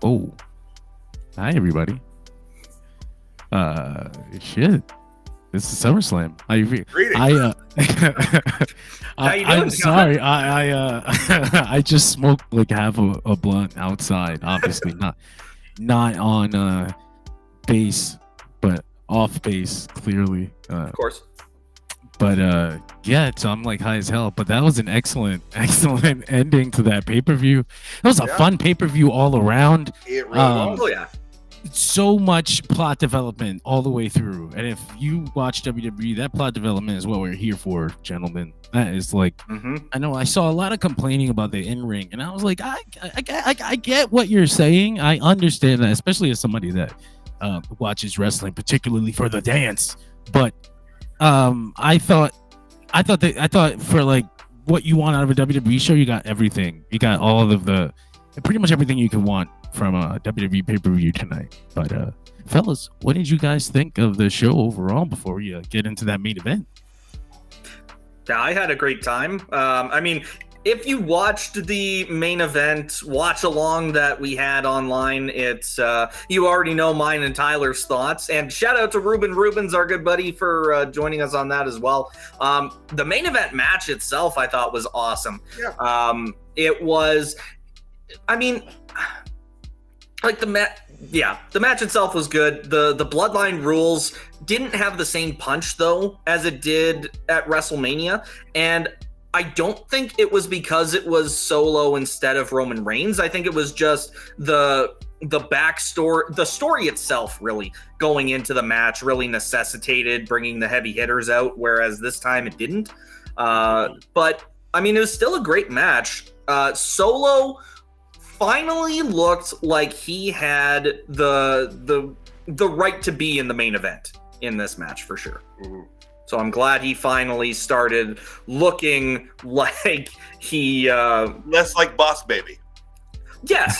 Oh, hi everybody. Shit. This is SummerSlam. How you doing, I'm sorry. I just smoked like half a blunt outside. Obviously not on base, but off base clearly. Of course. But yeah, so I'm like high as hell. But that was an excellent ending to that pay-per-view. That was a fun pay-per-view all around. It really was. Oh yeah. So much plot development all the way through. And if you watch WWE, that plot development is what we're here for, gentlemen. That is like, I know I saw a lot of complaining about the in-ring, and I was like, I get what you're saying. I understand that, especially as somebody that watches wrestling, particularly for the dance. But I thought for like what you want out of a WWE show, you got everything. You got all of the pretty much everything you can want from a WWE pay-per-view tonight. But fellas, what did you guys think of the show overall before we get into that main event? Yeah, I had a great time. I mean, if you watched the main event watch along that we had online, it's you already know mine and Tyler's thoughts. And shout out to Rubens, our good buddy, for joining us on that as well. The main event match itself, I thought, was awesome. Yeah. It was, I mean, like the match itself was good. The Bloodline rules didn't have the same punch though as it did at WrestleMania, and I don't think it was because it was Solo instead of Roman Reigns. I think it was just the backstory, the story itself really going into the match really necessitated bringing the heavy hitters out, whereas this time it didn't. But I mean, it was still a great match. Solo finally looked like he had the right to be in the main event in this match for sure. Mm-hmm. So I'm glad he finally started looking like he less like Boss Baby. Yes.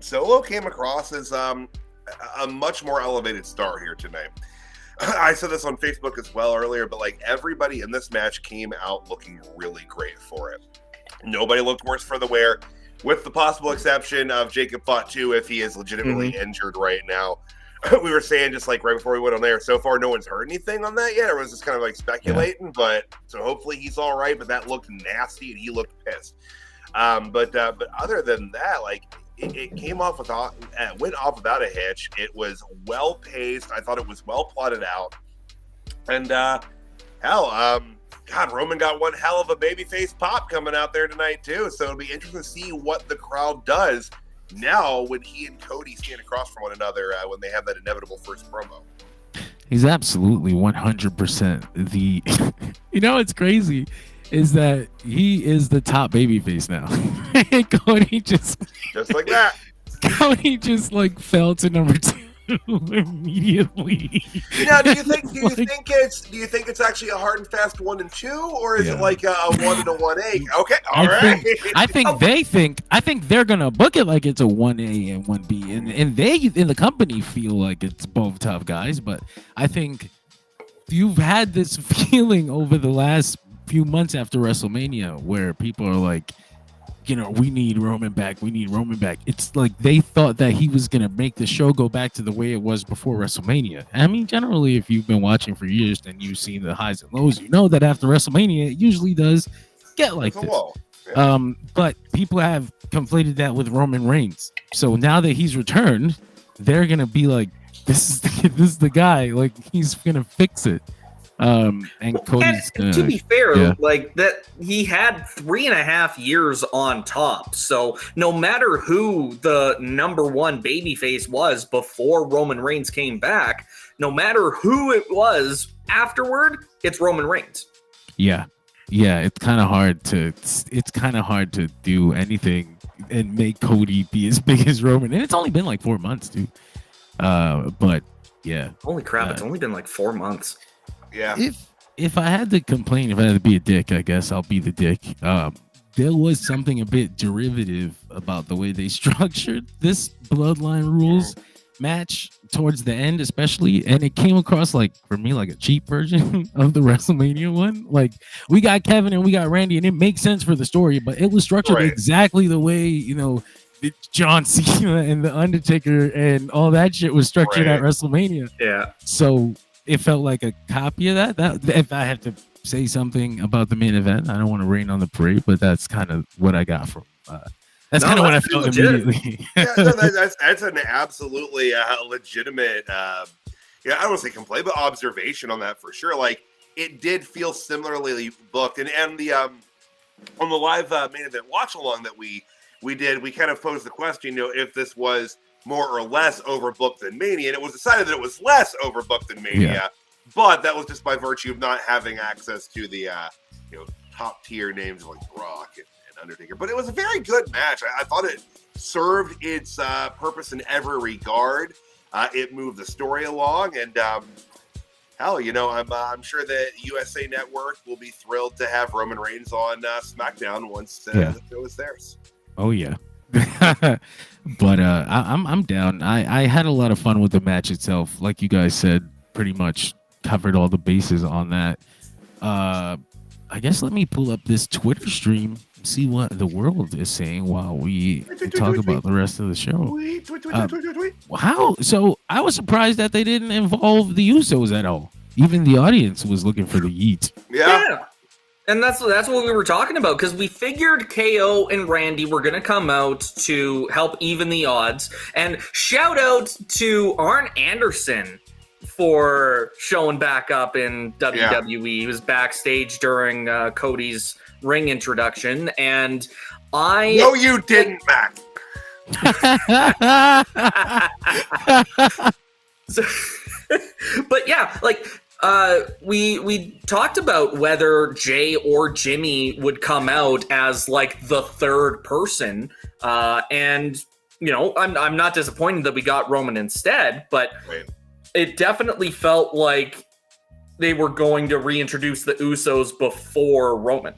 Solo came across as a much more elevated star here tonight. I said this on Facebook as well earlier, but like everybody in this match came out looking really great for it. Nobody looked worse for the wear, with the possible exception of Jacob Fatu if he is legitimately injured right now. We were saying just like right before we went on there, so far no one's heard anything on that yet. It was just kind of like speculating, but so hopefully he's all right. But that looked nasty and he looked pissed. But other than that, like it came off without, went off without a hitch. It was well paced. I thought it was well plotted out. And God, Roman got one hell of a babyface pop coming out there tonight too. So it'll be interesting to see what the crowd does now when he and Cody stand across from one another when they have that inevitable first promo. He's absolutely 100% the. You know what's crazy is that he is the top babyface now. Cody just like that. Cody just like fell to number 2 immediately. Now, do you think it's actually a hard and fast 1 and 2, or is it like a 1 and a 1A? Okay, all right. I think they're gonna book it like it's a 1A and 1B, and they in the company feel like it's both top guys. But I think you've had this feeling over the last few months after WrestleMania where people are like, you know, we need Roman back. It's like they thought that he was going to make the show go back to the way it was before WrestleMania. I mean, generally, if you've been watching for years and you've seen the highs and lows, you know that after WrestleMania, it usually does get like this. Yeah. But people have conflated that with Roman Reigns. So now that he's returned, they're going to be like, this is the guy. Like, he's going to fix it. And Cody's to be fair, like that he had 3.5 years on top. So no matter who the number one babyface was before Roman Reigns came back, no matter who it was afterward, it's Roman Reigns. Yeah. It's kind of hard to do anything and make Cody be as big as Roman. And it's only been like 4 months, dude. But yeah. Holy crap! It's only been like 4 months. Yeah. If I had to complain, if I had to be a dick, I guess I'll be the dick. There was something a bit derivative about the way they structured this Bloodline rules match towards the end, especially, and it came across like for me like a cheap version of the WrestleMania one. Like we got Kevin and we got Randy, and it makes sense for the story, but it was structured exactly the way John Cena and the Undertaker and all that shit was structured at WrestleMania. Yeah. So it felt like a copy of that. That if I have to say something about the main event, I don't want to rain on the parade, but that's kind of what I got from. That's kind of what I felt immediately. That's an absolutely legitimate. I don't want to say complaint, but observation on that for sure. Like it did feel similarly booked, and the on the live main event watch along that we did, we kind of posed the question, if this was more or less overbooked than Mania, and it was decided that it was less overbooked than Mania, but that was just by virtue of not having access to the top tier names like Rock and Undertaker. But it was a very good match. I thought it served its purpose in every regard. It moved the story along, and I'm sure that USA Network will be thrilled to have Roman Reigns on SmackDown once the show is theirs. Oh yeah. But I'm down. I had a lot of fun with the match itself. Like you guys said, pretty much covered all the bases on that. I guess let me pull up this Twitter stream, see what the world is saying while we talk about the rest of the show. How? So I was surprised that they didn't involve the Usos at all. Even the audience was looking for the Yeet. Yeah. And that's what we were talking about, because we figured KO and Randy were going to come out to help even the odds. And shout out to Arn Anderson for showing back up in WWE. He was backstage during Cody's ring introduction, and No, you didn't, Mac. But yeah, like we talked about whether Jay or Jimmy would come out as like the third person, and I'm not disappointed that we got Roman instead, but it definitely felt like they were going to reintroduce the Usos before Roman.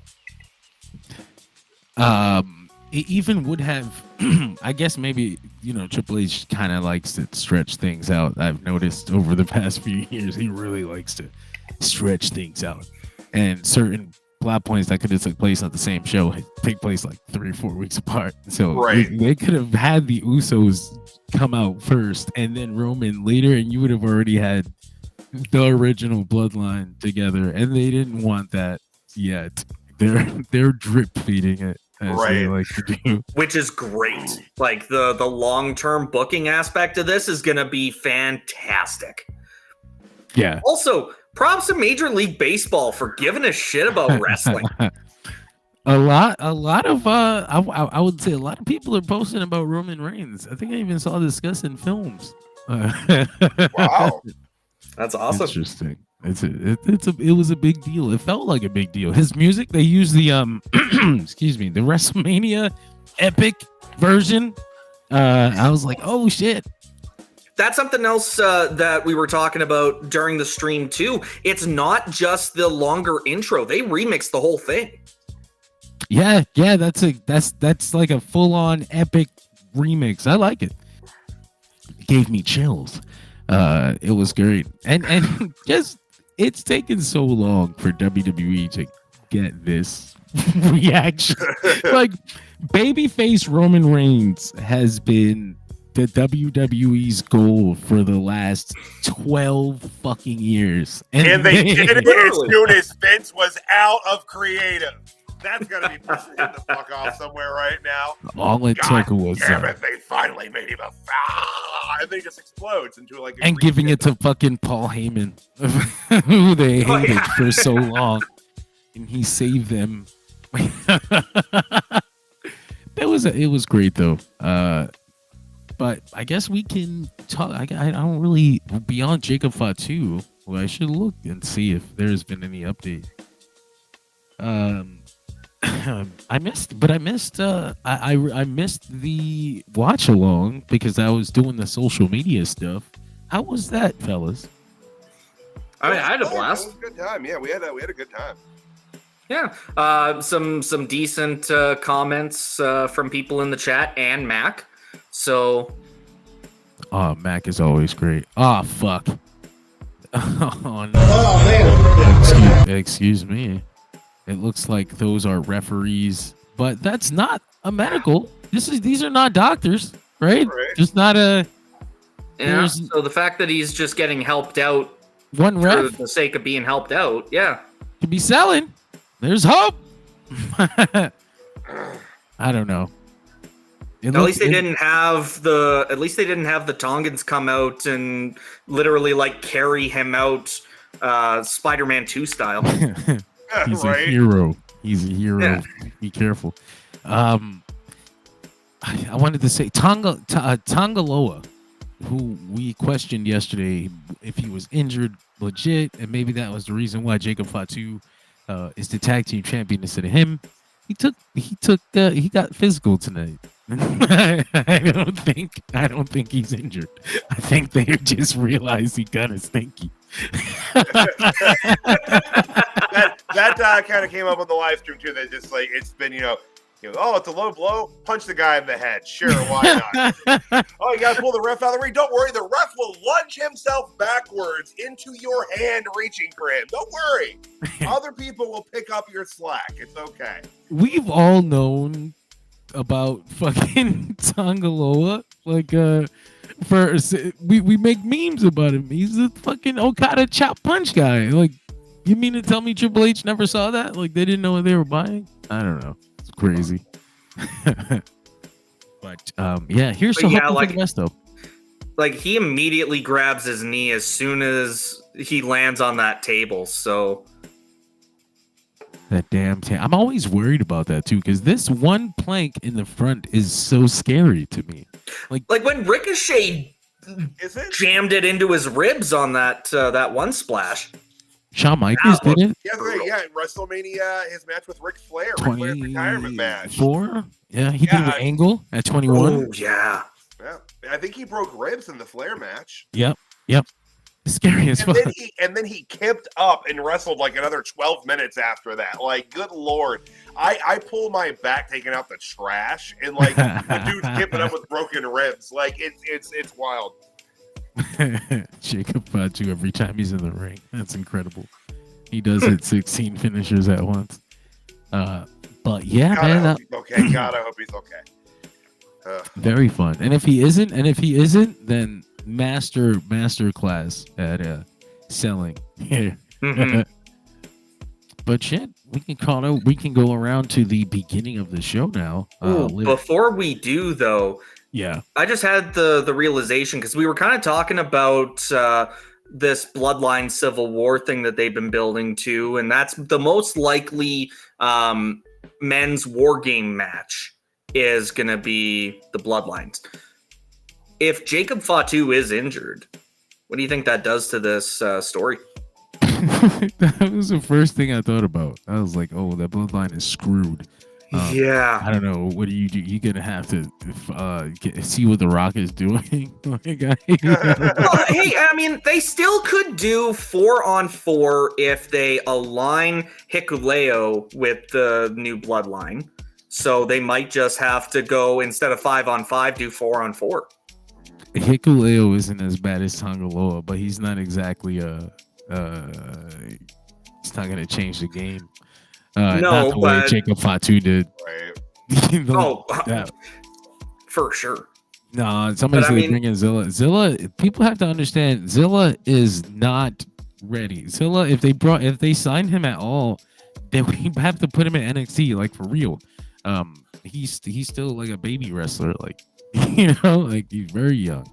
It even would have, I guess maybe, Triple H kind of likes to stretch things out. I've noticed over the past few years, he really likes to stretch things out. And certain plot points that could have took place on the same show take place like 3 or 4 weeks apart. So they could have had the Usos come out first and then Roman later, and you would have already had the original bloodline together. And they didn't want that yet. They're drip feeding it. As they like to do. Which is great. Like the long-term booking aspect of this is going to be fantastic. Yeah. Also, props to Major League Baseball for giving a shit about wrestling. A lot of I would say a lot of people are posting about Roman Reigns. I think I even saw this discussed in films. Wow. That's awesome. Interesting. It was a big deal. It felt like a big deal. His music, they used the excuse me, the WrestleMania epic version. I was like, oh shit. That's something else that we were talking about during the stream too. It's not just the longer intro. They remixed the whole thing. Yeah, that's like a full-on epic remix. I like it. It gave me chills. It was great. And just it's taken so long for WWE to get this reaction. Like babyface Roman Reigns has been the WWE's goal for the last 12 fucking years. And they did it as soon as Vince was out of creative. That's gonna be pushing him the fuck off somewhere right now. All it took was damn it, they finally made him and then he just explodes into like and giving it to fucking Paul Heyman, who they hated for so long, and he saved them. It was great though. But I guess we can talk. I don't really beyond Jacob Fatu. Well, I should look and see if there's been any update. I missed the watch along because I was doing the social media stuff. How was that, fellas? I had a blast. It was a good time. Yeah, we had a good time. Yeah, some decent comments from people in the chat and Mac. So Oh, Mac is always great. Oh, fuck. Oh, no. Excuse me. It looks like those are referees, but that's not a medical. These are not doctors, right? Just not a. Yeah. So the fact that he's just getting helped out one ref for the sake of being helped out, yeah, to be selling. There's hope. I don't know. At least they didn't have the Tongans come out and literally like carry him out, Spider-Man 2 style. He's a hero. He's a hero. Yeah. Be careful. I wanted to say Tongaloa, who we questioned yesterday if he was injured legit, and maybe that was the reason why Jacob Fatu is the tag team champion instead of him. He got physical tonight. I don't think he's injured. I think they just realized he kind of stinky. that kind of came up on the live stream too. That just like it's been oh, it's a low blow. Punch the guy in the head. Sure, why not? Oh, you got to pull the ref out of the ring. Don't worry, the ref will lunge himself backwards into your hand, reaching for him. Don't worry. Other people will pick up your slack. It's okay. We've all known about fucking Tongaloa. Like, we make memes about him. He's a fucking Okada chop punch guy. Like, you mean to tell me Triple H never saw that? Like, they didn't know what they were buying? I don't know. It's crazy. But yeah, here's some hope for the rest though. Like, he immediately grabs his knee as soon as he lands on that table. So that damn I'm always worried about that too, because this one plank in the front is so scary to me. Like when Ricochet jammed it into his ribs on that one splash. Shawn Michaels did it? Yeah, in WrestleMania, his match with Ric Flair, Ric Flair's retirement match. Yeah, he did it with Angle at 21. Oh, yeah. Yeah, I think he broke ribs in the Flair match. Yep. Scary as fuck. And then he kept up and wrestled like another 12 minutes after that. Like, good Lord. I pull my back taking out the trash, and like the dude's keeping up with broken ribs. Like, it's wild. Jacob Fatu every time he's in the ring. That's incredible. He does it 16 finishers at once. But yeah, God, man. I hope he's okay. Very fun. And if he isn't, then master class at selling here. But shit, we can go around to the beginning of the show now. Before we do though, yeah, I just had the realization, because we were kind of talking about this Bloodline Civil War thing that they've been building to, and that's the most likely men's war game match is going to be the Bloodlines. If Jacob Fatu is injured, what do you think that does to this story? That was the first thing I thought about. I was like, oh, that Bloodline is screwed. Yeah. I don't know. What do you do? You're going to have to see what The Rock is doing. Well, hey, I mean, they still could do 4-on-4 if they align Hikuleo with the new Bloodline. So they might just have to go, instead of 5-on-5, do 4-on-4. Hikuleo isn't as bad as Tongaloa, but he's not exactly it's not going to change the game. Not the way Jacob Fatu did. Right. For sure. No, somebody's going to bring in Zilla. Zilla, people have to understand, Zilla is not ready. Zilla, if they signed him at all, then we have to put him in NXT, like, for real. He's still like a baby wrestler, like, like he's very young.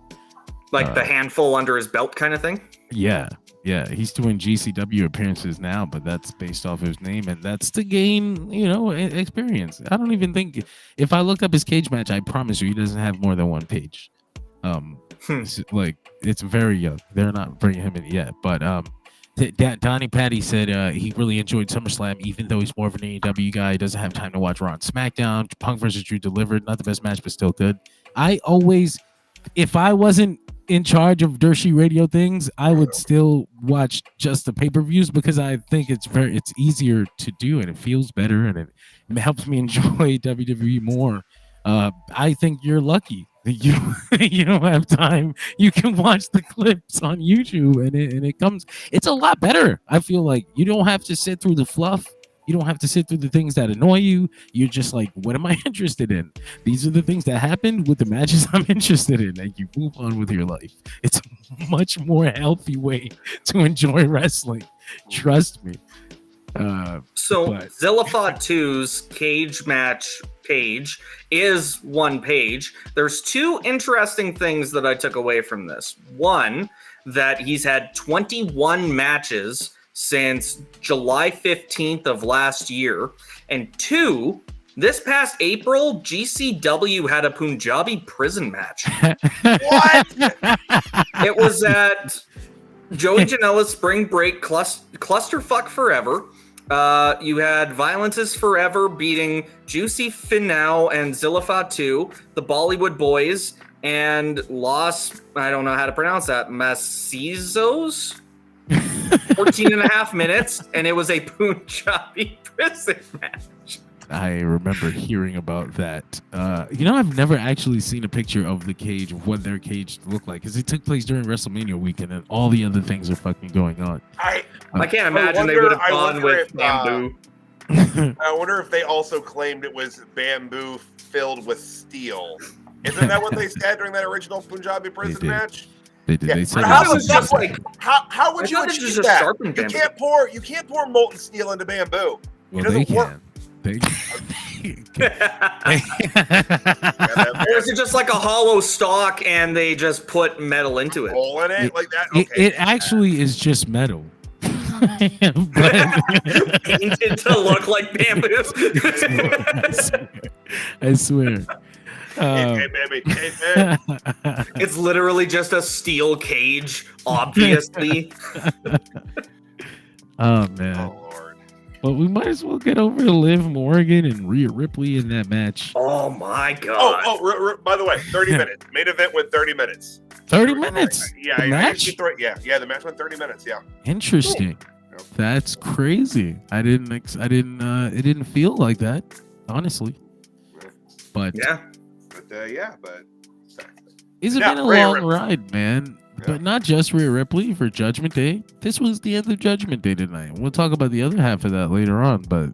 Like the handful under his belt kind of thing? Yeah. He's doing GCW appearances now, but that's based off his name, and that's to gain, experience. I don't even think, if I looked up his cage match, I promise you he doesn't have more than one page. It's very young. They're not bringing him in yet, but Donnie Patty said he really enjoyed SummerSlam, even though he's more of an AEW guy. He doesn't have time to watch Raw and SmackDown. Punk versus Drew delivered. Not the best match, but still good. If I wasn't in charge of Dershi radio things, I would still watch just the pay-per-views, because I think it's easier to do, and it feels better, and it helps me enjoy WWE more. I think you're lucky You don't have time. You can watch the clips on YouTube, and it comes. It's a lot better. I feel like you don't have to sit through the fluff. You don't have to sit through the things that annoy you. You're just like, what am I interested in? These are the things that happened with the matches I'm interested in, and you move on with your life. It's a much more healthy way to enjoy wrestling. Trust me. Zilla Fatu's cage match page is one page. There's two interesting things that I took away from this. One, that he's had 21 matches since July 15th of last year. And two, this past April, GCW had a Punjabi prison match. What? It was at Joey Janela's Spring Break Clusterfuck Forever. You had Violence is Forever beating Juicy Finau and Zilla Fatu, the Bollywood Boys, and Los, I don't know how to pronounce that, Macizos? 14 and a half minutes, and it was a Punjabi prison match. I remember hearing about that. I've never actually seen a picture of the cage, of what their cage looked like, because it took place during WrestleMania weekend, and all the other things are fucking going on. I can't imagine they would have gone with bamboo. I wonder if they also claimed it was bamboo filled with steel. Isn't that what they said during that original Punjabi prison match? They did. Yeah. They said How would you achieve that? You can't pour molten steel into bamboo. Well, they can. Or is it just like a hollow stalk and they just put metal into it? Hole in it like that? Okay. It actually is just metal. Painted to look like bamboo. I swear. Hey, baby. Hey. It's literally just a steel cage, obviously. Oh, man. Oh, Lord. Well, we might as well get over to Liv Morgan and Rhea Ripley in that match. Oh, my God. By the way, 30 minutes. Main event went 30 minutes. 30 minutes? Yeah, the match? The match went 30 minutes, yeah. Interesting. Cool. That's crazy. It didn't feel like that, honestly. But yeah. But it's been a long ride, man. Yeah. But not just Rhea Ripley for Judgment Day. This was the end of Judgment Day tonight. We'll talk about the other half of that later on, but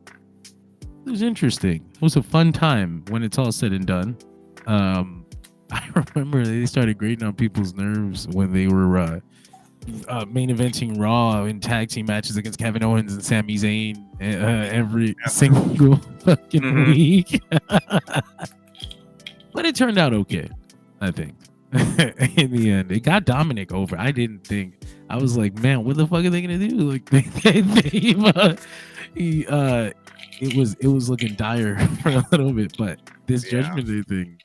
it was interesting. It was a fun time when it's all said and done. I remember they started grating on people's nerves when they were main eventing Raw in tag team matches against Kevin Owens and Sami Zayn every single fucking week. But it turned out okay, I think. In the end, it got Dominic over. I didn't think. I was like, man, what the fuck are they gonna do? Like, it was looking dire for a little bit, but this Judgment Day thing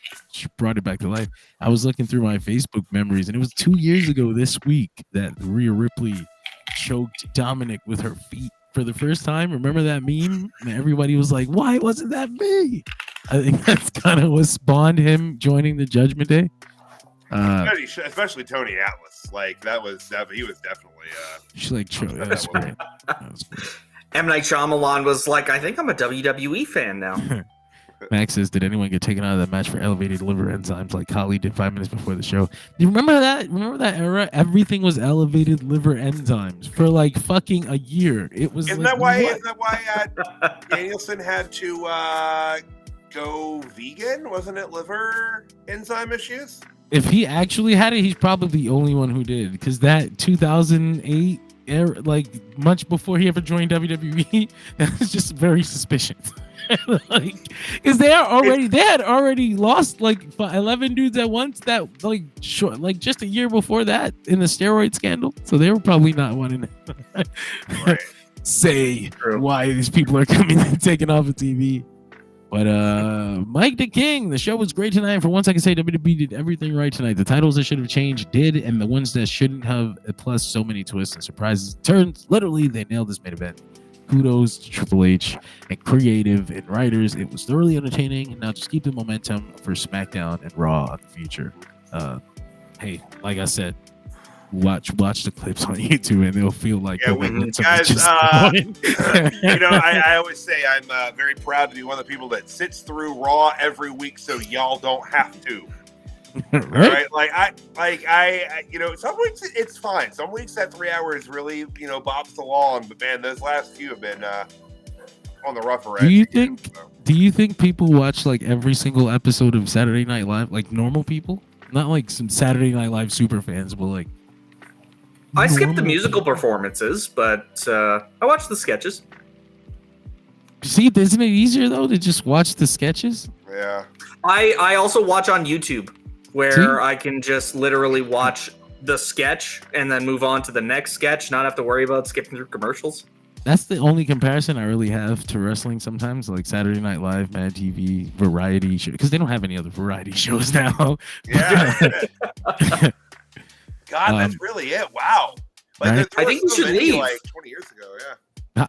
brought it back to life. I was looking through my Facebook memories, and it was 2 years ago this week that Rhea Ripley choked Dominic with her feet for the first time. Remember that meme? And everybody was like, why wasn't that me? I think that's kind of what spawned him joining the Judgment Day. Especially Tony Atlas. Like, he was definitely she's like, that was great. M. Night Shyamalan was like, I think I'm a WWE fan now. Max says, did anyone get taken out of that match for elevated liver enzymes like Kali did 5 minutes before the show? You remember that? Remember that era? Everything was elevated liver enzymes for like fucking a year. It was. Isn't that why Danielson had to go vegan? Wasn't it liver enzyme issues? If he actually had it, he's probably the only one who did, because that 2008 era, like much before he ever joined WWE, that was just very suspicious. Like, because they had already lost like 11 dudes at once, that like short, like just a year before that in the steroid scandal, so they were probably not wanting to say why these people are coming and taking off of TV. But Mike the King, the show was great tonight. For once, I can say WWE did everything right tonight. The titles that should have changed did, and the ones that shouldn't have, plus so many twists and surprises, turns. Literally, they nailed this main event. Kudos to Triple H and creative and writers. It was thoroughly entertaining. Now just keep the momentum for SmackDown and Raw in the future. Hey, like I said, watch the clips on YouTube and they'll feel like guys. I always say I'm very proud to be one of the people that sits through Raw every week, so y'all don't have to. Right? Like I, some weeks it's fine. Some weeks that 3 hours really, bops along. But man, those last few have been on the rougher edge. Do you think people watch like every single episode of Saturday Night Live, like normal people, not like some Saturday Night Live super fans, but like I skip the normal musical people? performances, but I watch the sketches. See, isn't it easier though to just watch the sketches? Yeah. I also watch on YouTube, where See? I can just literally watch the sketch and then move on to the next sketch, not have to worry about skipping through commercials. That's the only comparison I really have to wrestling sometimes, like Saturday Night Live, Mad TV, variety show, because they don't have any other variety shows now. Yeah. God, that's really it. Wow. Like, Right? I think you should leave. Like 20 years ago, yeah.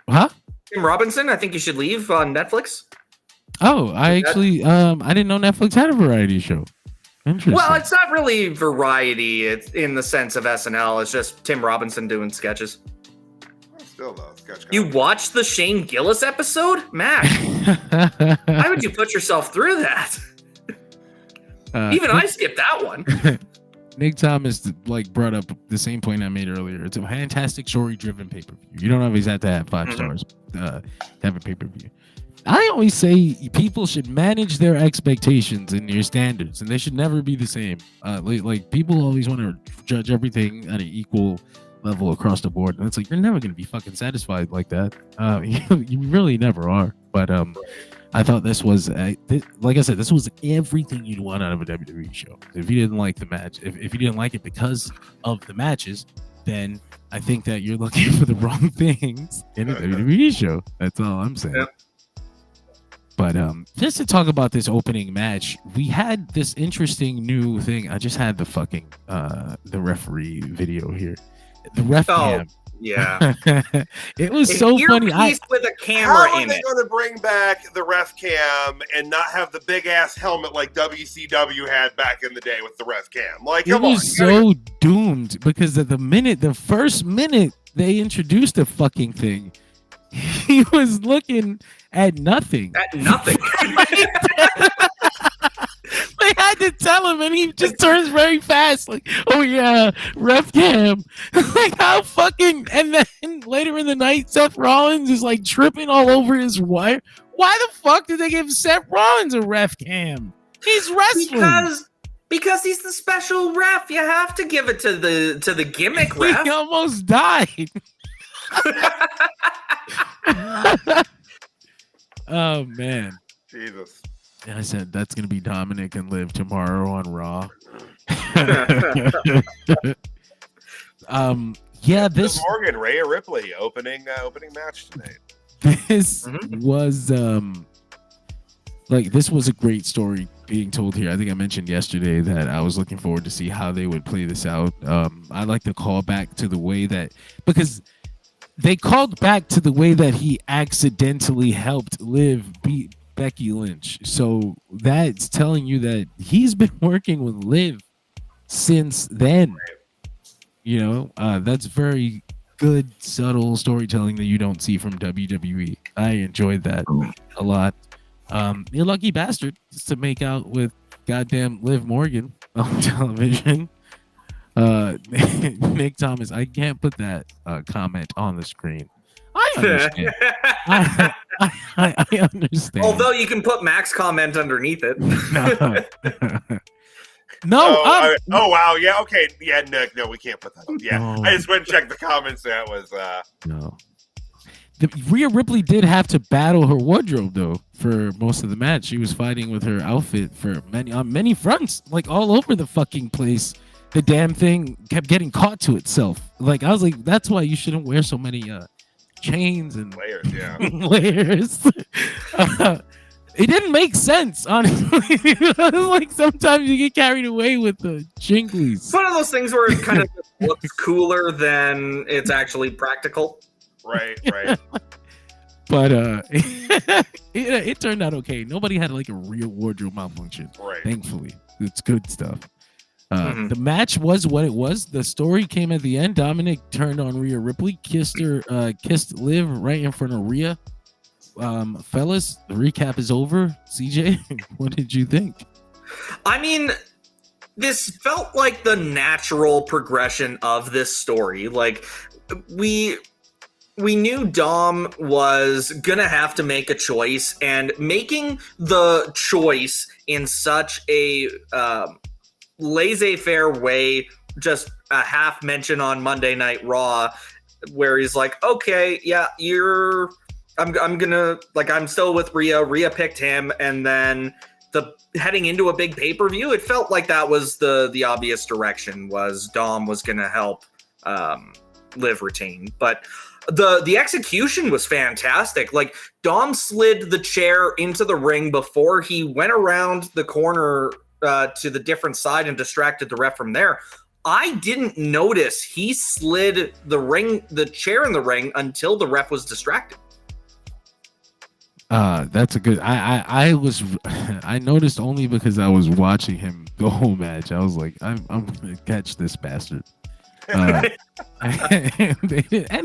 Huh? Tim Robinson, I think you should leave on Netflix. Oh, I actually I didn't know Netflix had a variety show. Interesting. Well, it's not really variety. It's in the sense of SNL. It's just Tim Robinson doing sketches. Still though, sketch. You watched the Shane Gillis episode, Mac? Why would you put yourself through that? Even I skipped that one. Nick Thomas like brought up the same point I made earlier. It's a fantastic story-driven pay-per-view. You don't always have to have 5 stars to have a pay-per-view. I always say people should manage their expectations and your standards, and they should never be the same. Like people always want to judge everything at an equal level across the board, and it's like you're never going to be fucking satisfied like that. You really never are. But I thought this was, like I said, this was everything you'd want out of a WWE show. If you didn't like the match, if you didn't like it because of the matches, then I think that you're looking for the wrong things in a WWE show. That's all I'm saying. Yep. But just to talk about this opening match, we had this interesting new thing. I just had the fucking the referee video here. The ref cam. Yeah. It was so funny. With a camera How are in they it. going to bring back the ref cam and not have the big ass helmet like WCW had back in the day with the ref cam? Like, It come on. was so doomed because at the first minute they introduced the fucking thing, he was looking at nothing. At nothing. They had to tell him, and he just turns very fast, like, "Oh yeah, ref cam." Like how fucking. And then later in the night, Seth Rollins is like tripping all over his wire. Why the fuck did they give Seth Rollins a ref cam? He's wrestling. Because he's the special ref. You have to give it to the gimmick ref. He almost died. Oh man. Jesus. And I said that's gonna be Dominic and Liv tomorrow on Raw. Yeah, this Morgan, Rhea Ripley opening match tonight. this was this was a great story being told here. I think I mentioned yesterday that I was looking forward to see how they would play this out. I like to call back to the way that, because they called back to the way that he accidentally helped Liv beat Becky Lynch. So that's telling you that he's been working with Liv since then. You know, that's very good, subtle storytelling that you don't see from WWE. I enjoyed that a lot. You're lucky bastard just to make out with goddamn Liv Morgan on television. Nick Thomas, I can't put that comment on the screen. I understand. I understand. Although you can put Mac's comment underneath it. No. Wow. Yeah. Okay. Yeah. No, we can't put that on. Yeah. No. I just went and checked the comments. That was. No. Rhea Ripley did have to battle her wardrobe though for most of the match. She was fighting with her outfit for many fronts, like all over the fucking place. The damn thing kept getting caught to itself. Like I was like, that's why you shouldn't wear so many chains and layers. Yeah. layers. It didn't make sense, honestly. Like sometimes you get carried away with the jinglies. It's one of those things where it kind of looks cooler than it's actually practical. Right. But it turned out okay. Nobody had like a real wardrobe malfunction. Right. Thankfully, it's good stuff. The match was what it was. The story came at the end. Dominic turned on Rhea Ripley, kissed Liv right in front of Rhea. Fellas, the recap is over. CJ, what did you think? I mean, this felt like the natural progression of this story. Like we knew Dom was gonna have to make a choice, and making the choice in such a laissez-faire way, just a half mention on Monday Night Raw, where he's like, okay, yeah, I'm gonna, like, I'm still with Rhea. Rhea picked him, and then heading into a big pay-per-view, it felt like that was the obvious direction, was Dom was gonna help Liv retain. But the execution was fantastic. Like, Dom slid the chair into the ring before he went around the corner to the different side and distracted the ref from there. I didn't notice he slid the chair in the ring until the ref was distracted. That's a good. I noticed only because I was watching him the whole match. I was like, I'm gonna catch this bastard. And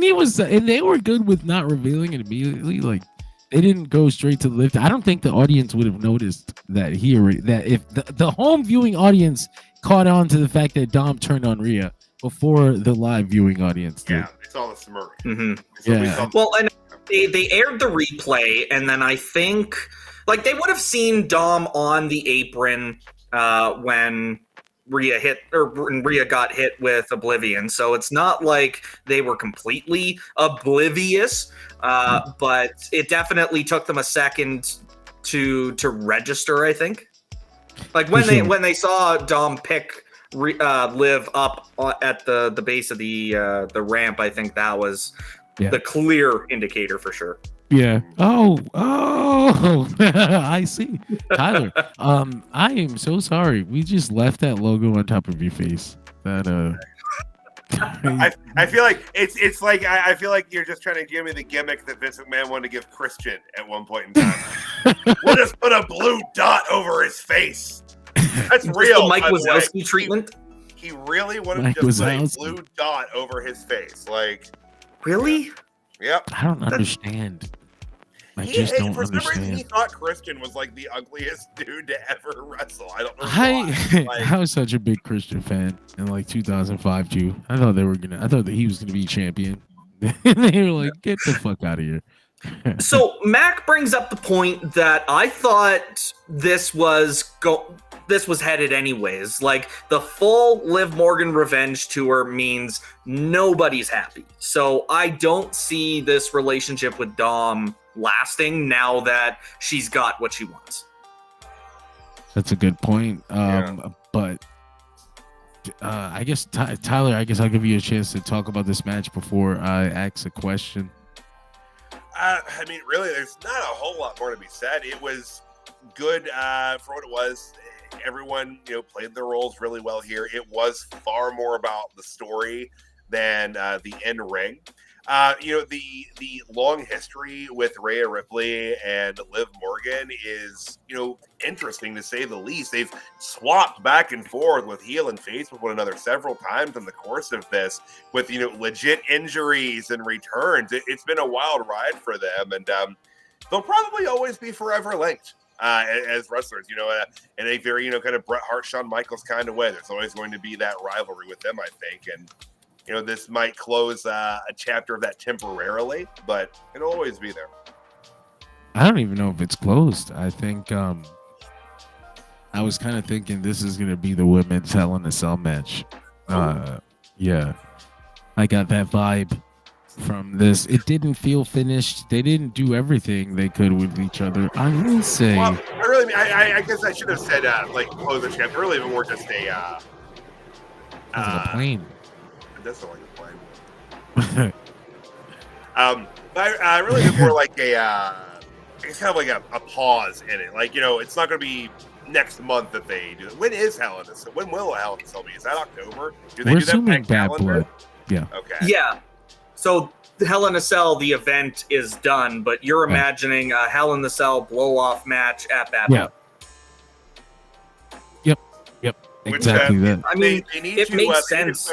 they were good with not revealing it immediately. Like, they didn't go straight to the lift. I don't think the audience would have noticed that if the home viewing audience caught on to the fact that Dom turned on Rhea before the live viewing audience did. Yeah, it's all the smirk. Mm-hmm. Yeah. Well, and they aired the replay, and then I think, like, they would have seen Dom on the apron when Rhea got hit with Oblivion. So it's not like they were completely oblivious, but it definitely took them a second to register, I think. Like, when they saw Dom pick Liv up at the base of the ramp, I think that was the clear indicator for sure. Yeah. Oh, I see. Tyler, I am so sorry. We just left that logo on top of your face. That I feel like it's like I feel like you're just trying to give me the gimmick that Vince McMahon wanted to give Christian at one point in time. We'll just put a blue dot over his face. That's real. The Mike Wazowski treatment. He really wanted to just put a blue dot over his face. Like, really? Yep. I don't understand. I just don't for some understand. reason, he thought Christian was like the ugliest dude to ever wrestle. I don't know why. I was such a big Christian fan in like 2005 too. I thought that he was gonna be champion. They were like, get the fuck out of here. So Mac brings up the point that I thought this was headed anyways. Like, the full Liv Morgan revenge tour means nobody's happy. So I don't see this relationship with Dom lasting now that she's got what she wants. That's a good point. But I guess Tyler, I guess I'll give you a chance to talk about this match before I ask a question. I mean, really, there's not a whole lot more to be said. It was good for what it was. Everyone, played their roles really well here. It was far more about the story than the in-ring. The long history with Rhea Ripley and Liv Morgan is, interesting to say the least. They've swapped back and forth with heel and face with one another several times in the course of this, with, legit injuries and returns. It's been a wild ride for them, and they'll probably always be forever linked as wrestlers, in a very, kind of Bret Hart, Shawn Michaels kind of way. There's always going to be that rivalry with them, I think, and this might close a chapter of that temporarily, but it'll always be there. I don't even know if it's closed. I think I was kind of thinking this is going to be the women's Hell in a Cell match. Yeah. I got that vibe from this. It didn't feel finished. They didn't do everything they could with each other. I will say. Well, I guess I should have said, close the chapter. Really, even more just a... a plane. That's not like a plane. I really think more like it's kind of like a pause in it. Like, it's not going to be next month that they do it. When is Hell in a Cell? When will Hell in a Cell be? Is that October? Do they We're do that assuming Bad calendar? Blood. Yeah. Okay. Yeah. So Hell in a Cell, the event is done, but you're imagining a Hell in the Cell blow-off match at Bad Blood. Yep. Exactly that. I mean, it makes sense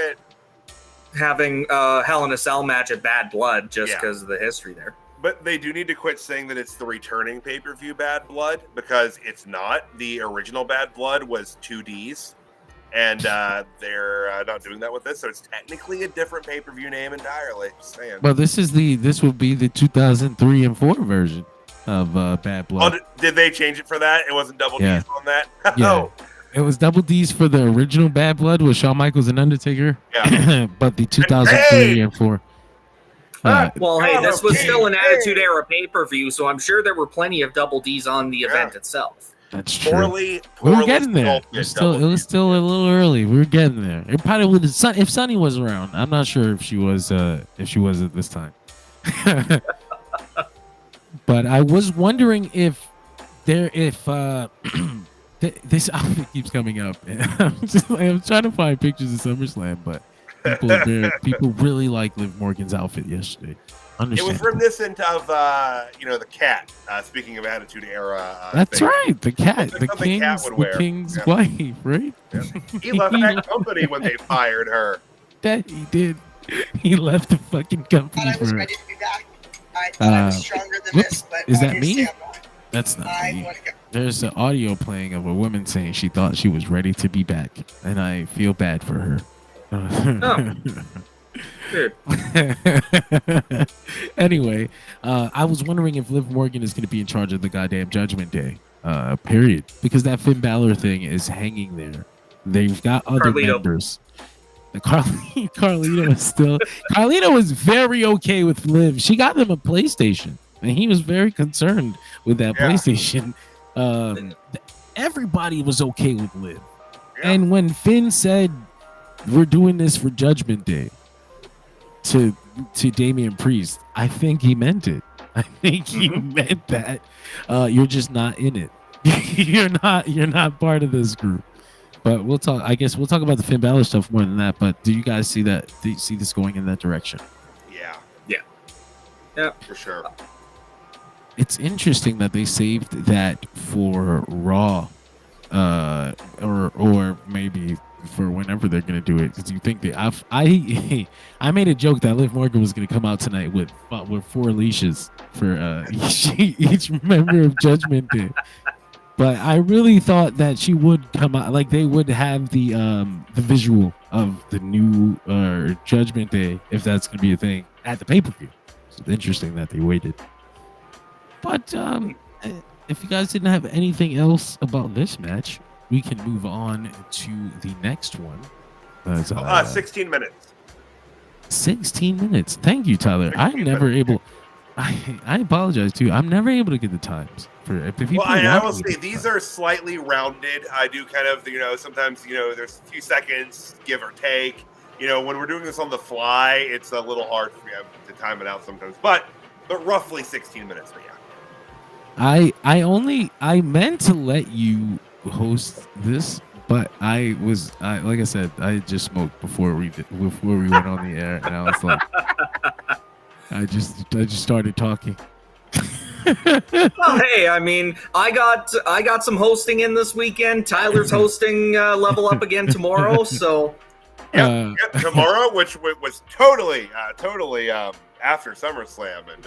having a Hell in a Cell match at Bad Blood just because of the history there. But they do need to quit saying that it's the returning pay-per-view Bad Blood, because it's not. The original Bad Blood was 2Ds, And they're not doing that with this, so it's technically a different pay-per-view name entirely. Just saying. Well, this would be the 2003 and 4 version of Bad Blood. Oh, did they change it for that? It wasn't double Yeah. D's on that? Yeah. Oh. It was double D's for the original Bad Blood with Shawn Michaels and Undertaker. Yeah. But the 2003 and 4. Well, hey, this was still an Attitude Era pay-per-view, so I'm sure there were plenty of double Ds on the event itself. That's true. Poorly We were getting there. It was still a little early. We were getting there. It probably would have if Sunny was around. I'm not sure if she was at this time. But I was wondering if this outfit keeps coming up. I'm trying to find pictures of SummerSlam, but people really like Liv Morgan's outfit yesterday. It was reminiscent of the cat. Speaking of Attitude Era, that's thing. right. The cat, It's the something king's, Cat would wear. the king's Yeah. wife, right? Yeah. He left that company when they fired her. That he did. He left the fucking company I was for. ready to be back. I thought I was stronger than this, but Is that me? obviously I'm not. That's not I me. want to go. There's an audio playing of a woman saying she thought she was ready to be back, and I feel bad for her. Dude. Anyway, I was wondering if Liv Morgan is going to be in charge of the goddamn Judgment Day, period. Because that Finn Balor thing is hanging there. They've got other members. Carlito is still. Carlito was very okay with Liv. She got them a PlayStation, and he was very concerned with that PlayStation. Everybody was okay with Liv. Yeah. And when Finn said, "We're doing this for Judgment Day," to Damian Priest, I think he meant it. I think he meant that you're just not in it. you're not part of this group. But we'll talk. I guess we'll talk about the Finn Balor stuff more than that. But do you guys see that? Do you see this going in that direction? Yeah, for sure. It's interesting that they saved that for Raw, or maybe for whenever they're gonna do it. Because you think I made a joke that Liv Morgan was gonna come out tonight with 4 leashes for each member of Judgment Day. But I really thought that she would come out, like they would have the visual of the new Judgment Day, if that's gonna be a thing, at the pay-per-view. So it's interesting that they waited. But if you guys didn't have anything else about this match, we can move on to the next one. 16 minutes. 16 minutes. Thank you, Tyler. I'm never able. I apologize too. I'm never able to get the times for if people. Well, I will say these are slightly rounded. I do kind of, sometimes there's a few seconds give or take. When we're doing this on the fly, it's a little hard for me to time it out sometimes. But roughly 16 minutes. But yeah. I meant to let you host this, but like I said, I just smoked before we went on the air, and I was like. I just started talking. Well, hey, I mean, I got some hosting in this weekend. Tyler's hosting Level Up again tomorrow, so tomorrow, which was totally after SummerSlam, and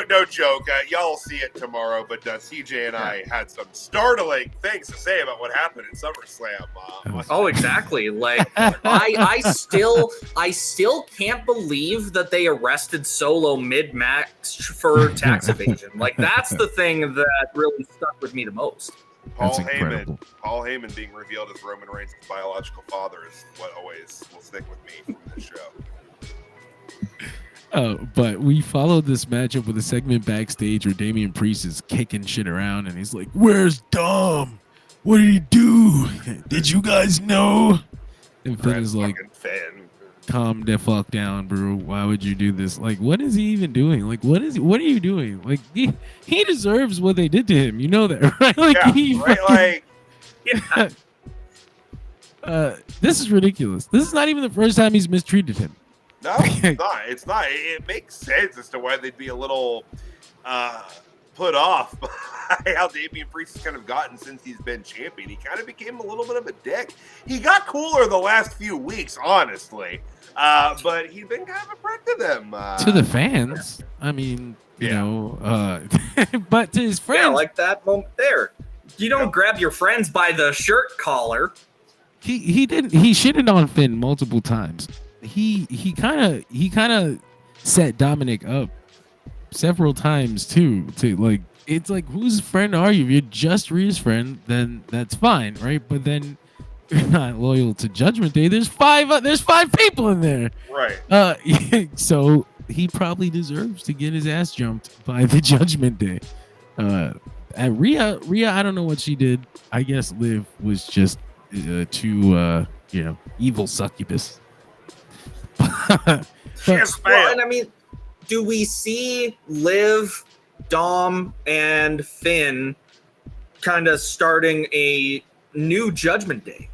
no joke. Y'all see it tomorrow, but CJ and I had some startling things to say about what happened in SummerSlam. Oh, exactly. Like I still can't believe that they arrested Solo mid-match for tax evasion. Like that's the thing that really stuck with me the most. Paul Heyman being revealed as Roman Reigns' biological father is what always will stick with me from this show. But we followed this matchup with a segment backstage where Damian Priest is kicking shit around and he's like, "Where's Dom? What did he do? Did you guys know?" And Finn is like, "Calm the fuck down, bro. Why would you do this? Like, what is he even doing? Like, what are you doing? Like, he deserves what they did to him. You know that, right? Like, this is ridiculous. This is not even the first time he's mistreated him. No, it's not. It's not. It makes sense as to why they'd be a little put off by how Damian Priest has kind of gotten since he's been champion. He kind of became a little bit of a dick. He got cooler the last few weeks, honestly. But he's been kind of a prick to them. To the fans. I mean, you know, but to his friends. Yeah, like that moment there. You don't grab your friends by the shirt collar. He didn't. He shitted on Finn multiple times. He kind of set Dominic up several times too. To like, it's like, whose friend are you? If you're just Rhea's friend, then that's fine, right? But then you're not loyal to Judgment Day. There's five people in there, Right. So he probably deserves to get his ass jumped by the Judgment Day. At Rhea, I don't know what she did. I guess Liv was just too, evil succubus. Well, and I mean, do we see Liv, Dom, and Finn kind of starting a new Judgment Day?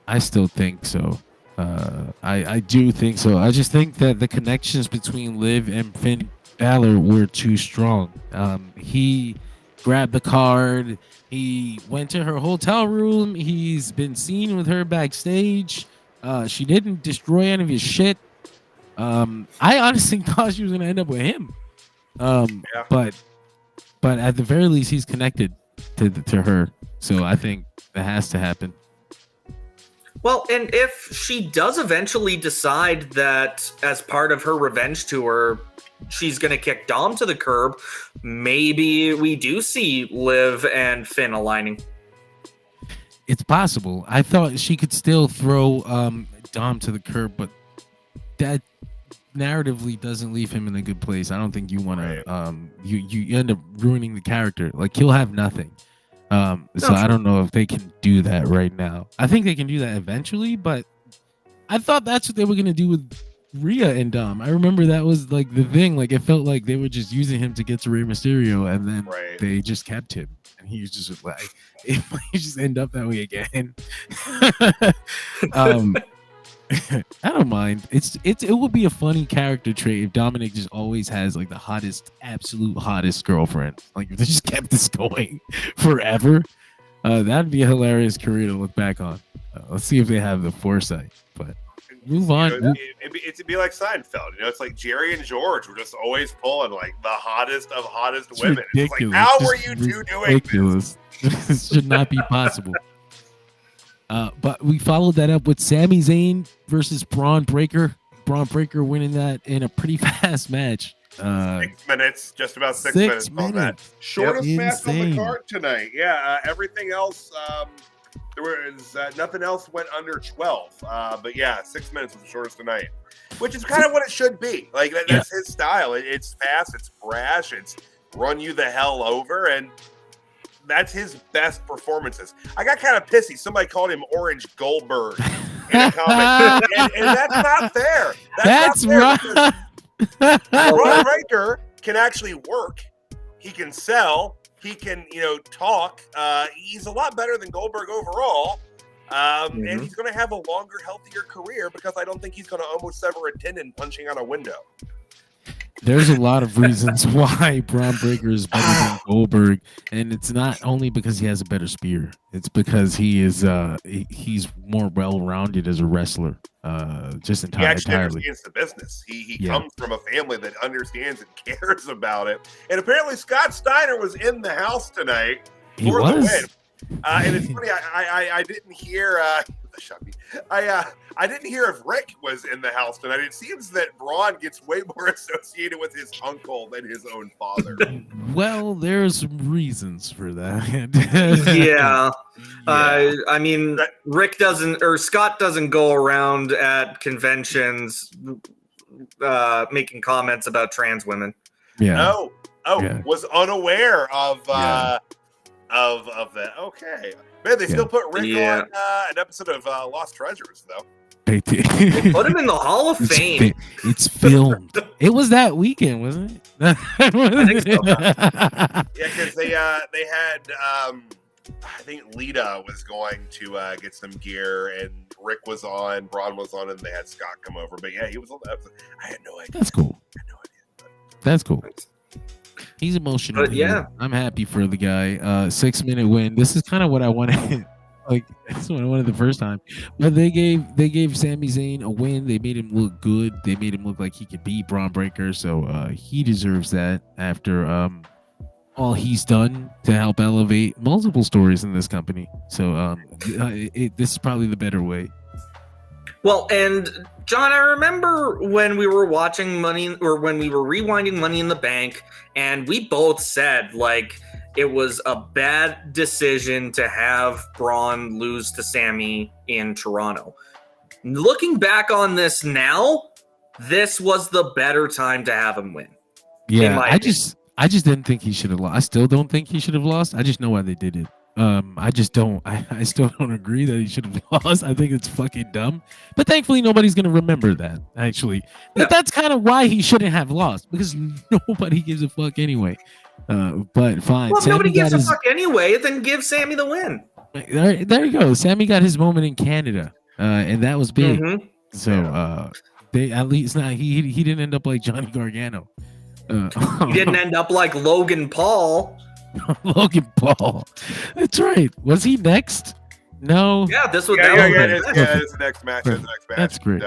I still think so. I do think so. I just think that the connections between Liv and Finn Balor were too strong. He grabbed the card. He went to her hotel room. He's been seen with her backstage. She didn't destroy any of his shit. I honestly thought she was gonna end up with him. But at the very least, he's connected to her. So I think that has to happen. Well, and if she does eventually decide that as part of her revenge tour, she's going to kick Dom to the curb, maybe we do see Liv and Finn aligning. It's possible. I thought she could still throw Dom to the curb, but that narratively doesn't leave him in a good place. I don't think you want to. You end up ruining the character. Like, he'll have nothing. So I don't know if they can do that right now. I think they can do that eventually, but I thought that's what they were gonna do with Rhea and Dom. I remember that was like the thing. Like, it felt like they were just using him to get to Rey Mysterio, and then they just kept him, and he was just like, it might just end up that way again. I don't mind. It would be a funny character trait if Dominic just always has like the absolute hottest girlfriend. Like, if they just kept this going forever, that'd be a hilarious career to look back on. Let's see if they have the foresight. But move on. It'd be like Seinfeld. It's like Jerry and George were just always pulling like the hottest of hottest women. It's like, how are you two doing this? This should not be possible. But we followed that up with Sami Zayn versus Bron Breakker. Bron Breakker winning that in a pretty fast match. 6 minutes, just about 6 minutes on that. Shortest match on the card tonight. Yeah, everything else, there was nothing else went under 12. But yeah, 6 minutes was the shortest tonight, which is kind of what it should be. Like, that's his style. It's fast, it's brash, it's run you the hell over, and that's his best performances. I got kind of pissy. Somebody called him Orange Goldberg in a comment, and that's not fair. That's not fair, right. Bron Breakker can actually work. He can sell. He can, talk. He's a lot better than Goldberg overall. And he's going to have a longer, healthier career because I don't think he's going to almost sever a tendon punching out a window. There's a lot of reasons why Bron Breakker is better than Goldberg, and it's not only because he has a better spear. It's because he's more well-rounded as a wrestler. Just entirely. He actually understands the business. He comes from a family that understands and cares about it. And apparently Scott Steiner was in the house tonight for the win. And it's funny, I didn't hear. I didn't hear if Rick was in the house tonight. It seems that Braun gets way more associated with his uncle than his own father. Well, there's reasons for that. Yeah. I mean, Rick doesn't, or Scott doesn't go around at conventions making comments about trans women. Yeah. Was unaware of that. Okay. Man, they still put Rick on an episode of Lost Treasures, though. They did. They put him in the Hall of Fame. It's filmed. It was that weekend, wasn't it? I think so. Yeah, because they had I think Lita was going to get some gear, and Rick was on, Braun was on, and they had Scott come over. But yeah, he was on the episode. I had no idea. That's cool. I had no idea. That's cool. He's emotional. But yeah, I'm happy for the guy. 6-minute win. This is kind of what I wanted. Like, that's what I wanted the first time. But they gave Sami Zayn a win. They made him look good. They made him look like he could beat Bron Breakker. So he deserves that after all he's done to help elevate multiple stories in this company. So this is probably the better way. Well, and John, I remember when we were watching when we were rewinding Money in the Bank, and we both said, like, it was a bad decision to have Bron lose to Sami in Toronto. Looking back on this now, this was the better time to have him win. Yeah, I just didn't think he should have lost. I still don't think he should have lost. I just know why they did it. I just don't. I still don't agree that he should have lost. I think it's fucking dumb. But thankfully, nobody's gonna remember that. Actually, but that's kind of why he shouldn't have lost, because nobody gives a fuck anyway. But fine. Well, if Sami nobody gives a his, fuck anyway, then give Sami the win. There you go. Sami got his moment in Canada, and that was big. Mm-hmm. So they at least now he didn't end up like Johnny Gargano. He didn't end up like Logan Paul. Logan Paul. That's right. Was he next? No. Yeah, this was it's the next match. That's great.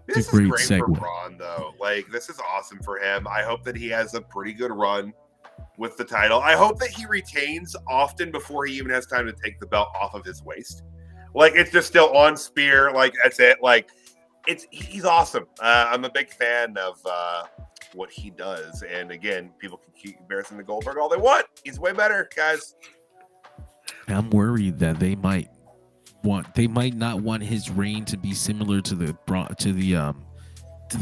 This is great great segue. for Bron, though. Like, this is awesome for him. I hope that he has a pretty good run with the title. I hope that he retains often before he even has time to take the belt off of his waist. Like, it's just still on spear. Like, that's it. Like, he's awesome. I'm a big fan of what he does. And again, people can keep embarrassing the Goldberg all they want. He's way better, guys. I'm worried that they might not want his reign to be similar to the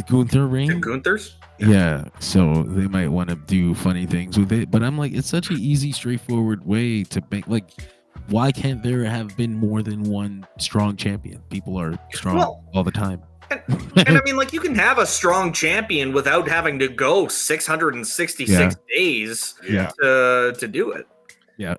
Gunther reign. The Gunthers? Yeah, so they might want to do funny things with it. But I'm like, it's such an easy, straightforward way to make, like, why can't there have been more than one strong champion? People are strong all the time. And I mean, like, you can have a strong champion without having to go 666 days to do it. Yeah.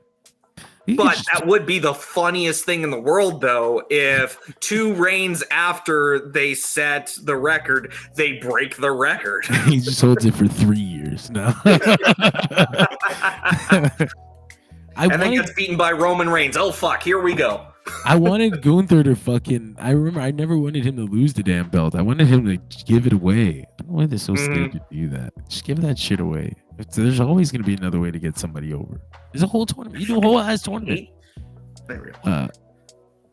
But that would be the funniest thing in the world, though, if 2 reigns after they set the record, they break the record. He just holds it for 3 years now. And then gets beaten by Roman Reigns. Oh, fuck, here we go. I wanted Gunther to I remember I never wanted him to lose the damn belt. I wanted him to give it away. I don't know why they're so scared to do that. Just give that shit away. There's always going to be another way to get somebody over. There's a whole tournament. You do a whole ass tournament.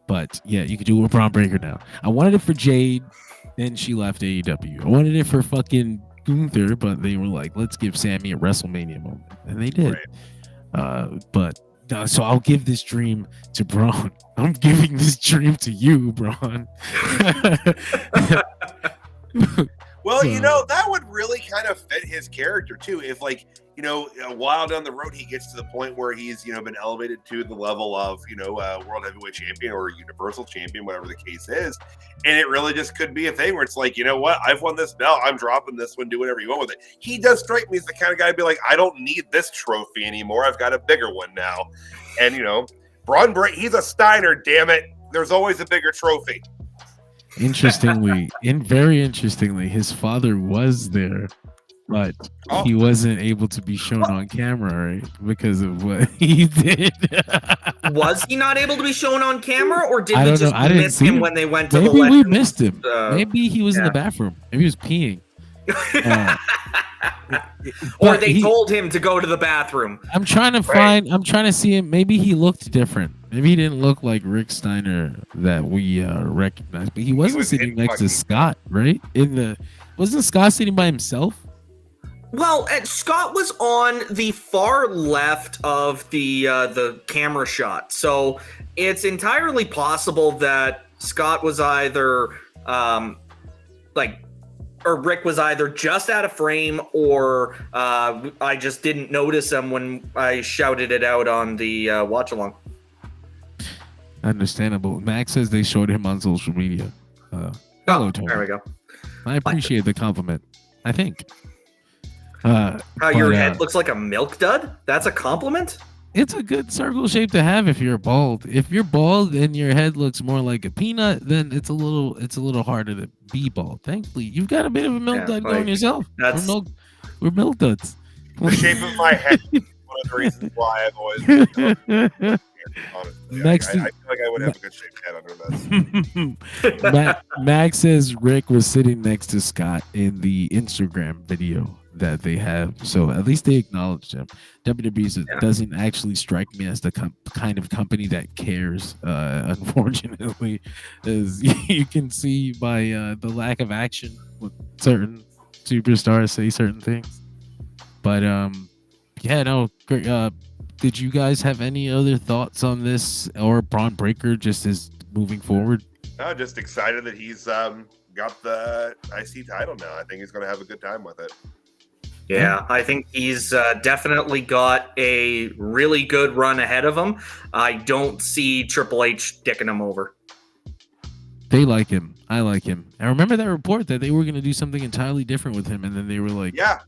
But yeah, you could do it with Braun Breaker now. I wanted it for Jade, then she left AEW. I wanted it for fucking Gunther, but they were like, let's give Sami a WrestleMania moment. And they did. But so I'll give this dream to Bron. I'm giving this dream to you, Bron. Well, you know, that would really kind of fit his character too. If, like, you know, a while down the road, he gets to the point where he's, you know, been elevated to the level of, you know, world heavyweight champion or universal champion, whatever the case is. And it really just could be a thing where it's like, you know what, I've won this belt, I'm dropping this one, do whatever you want with it. He does strike me as the kind of guy to be like, I don't need this trophy anymore. I've got a bigger one now. And, you know, he's a Steiner, damn it. There's always a bigger trophy. Very interestingly, his father was there, but he wasn't able to be shown on camera, right? Because of what he did. Was he not able to be shown on camera, or did we just miss him when they went to Maybe the Legends? We missed him. Maybe he was in the bathroom. Maybe he was peeing. Or they told him to go to the bathroom. I'm trying to see him. Maybe he looked different. Maybe he didn't look like Rick Steiner that we recognized. But he wasn't sitting next to Scott, right? Wasn't Scott sitting by himself? Well, Scott was on the far left of the camera shot, so it's entirely possible that Scott was either or Rick was either just out of frame, or I just didn't notice him when I shouted it out on the watch along. Understandable. Max says they showed him on social media. Hello, Tony. There we go. I appreciate the compliment. I think. Your head looks like a milk dud? That's a compliment? It's a good circle shape to have if you're bald. If you're bald and your head looks more like a peanut, then it's a little harder to be bald. Thankfully, you've got a bit of a milk dud going yourself. We're milk duds. The shape of my head is one of the reasons why I've always honestly. I feel like I would have a good shaped head under this. Max says Rick was sitting next to Scott in the Instagram video. that they have. So at least they acknowledge them. WWE doesn't actually strike me as the kind of company that cares. Unfortunately, as you can see by the lack of action with certain superstars say certain things. But yeah, no. Great. Did you guys have any other thoughts on this or Braun Breaker just as moving forward? I'm just excited that he's got the IC title now. I think he's going to have a good time with it. Yeah, I think he's definitely got a really good run ahead of him. I don't see Triple H dicking him over. They like him. I like him. I remember that report that they were going to do something entirely different with him, and then they were like, "Yeah,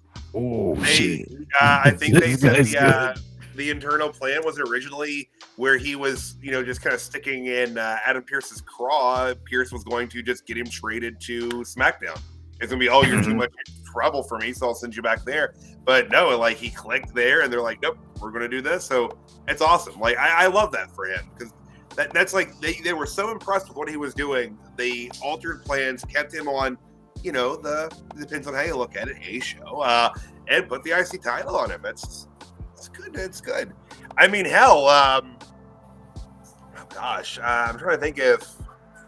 shit." I think they said the internal plan was originally where he was, just kind of sticking in Adam Pearce's craw. Pearce was going to just get him traded to SmackDown. It's gonna be, you're too much trouble for me, so I'll send you back there. But no, like he clicked there, and they're like, nope, we're gonna do this. So it's awesome. Like I love that for him because that's like they were so impressed with what he was doing. They altered plans, kept him on, the depends on how you look at it, a show, and put the IC title on him. It's good. It's good. I mean, hell, I'm trying to think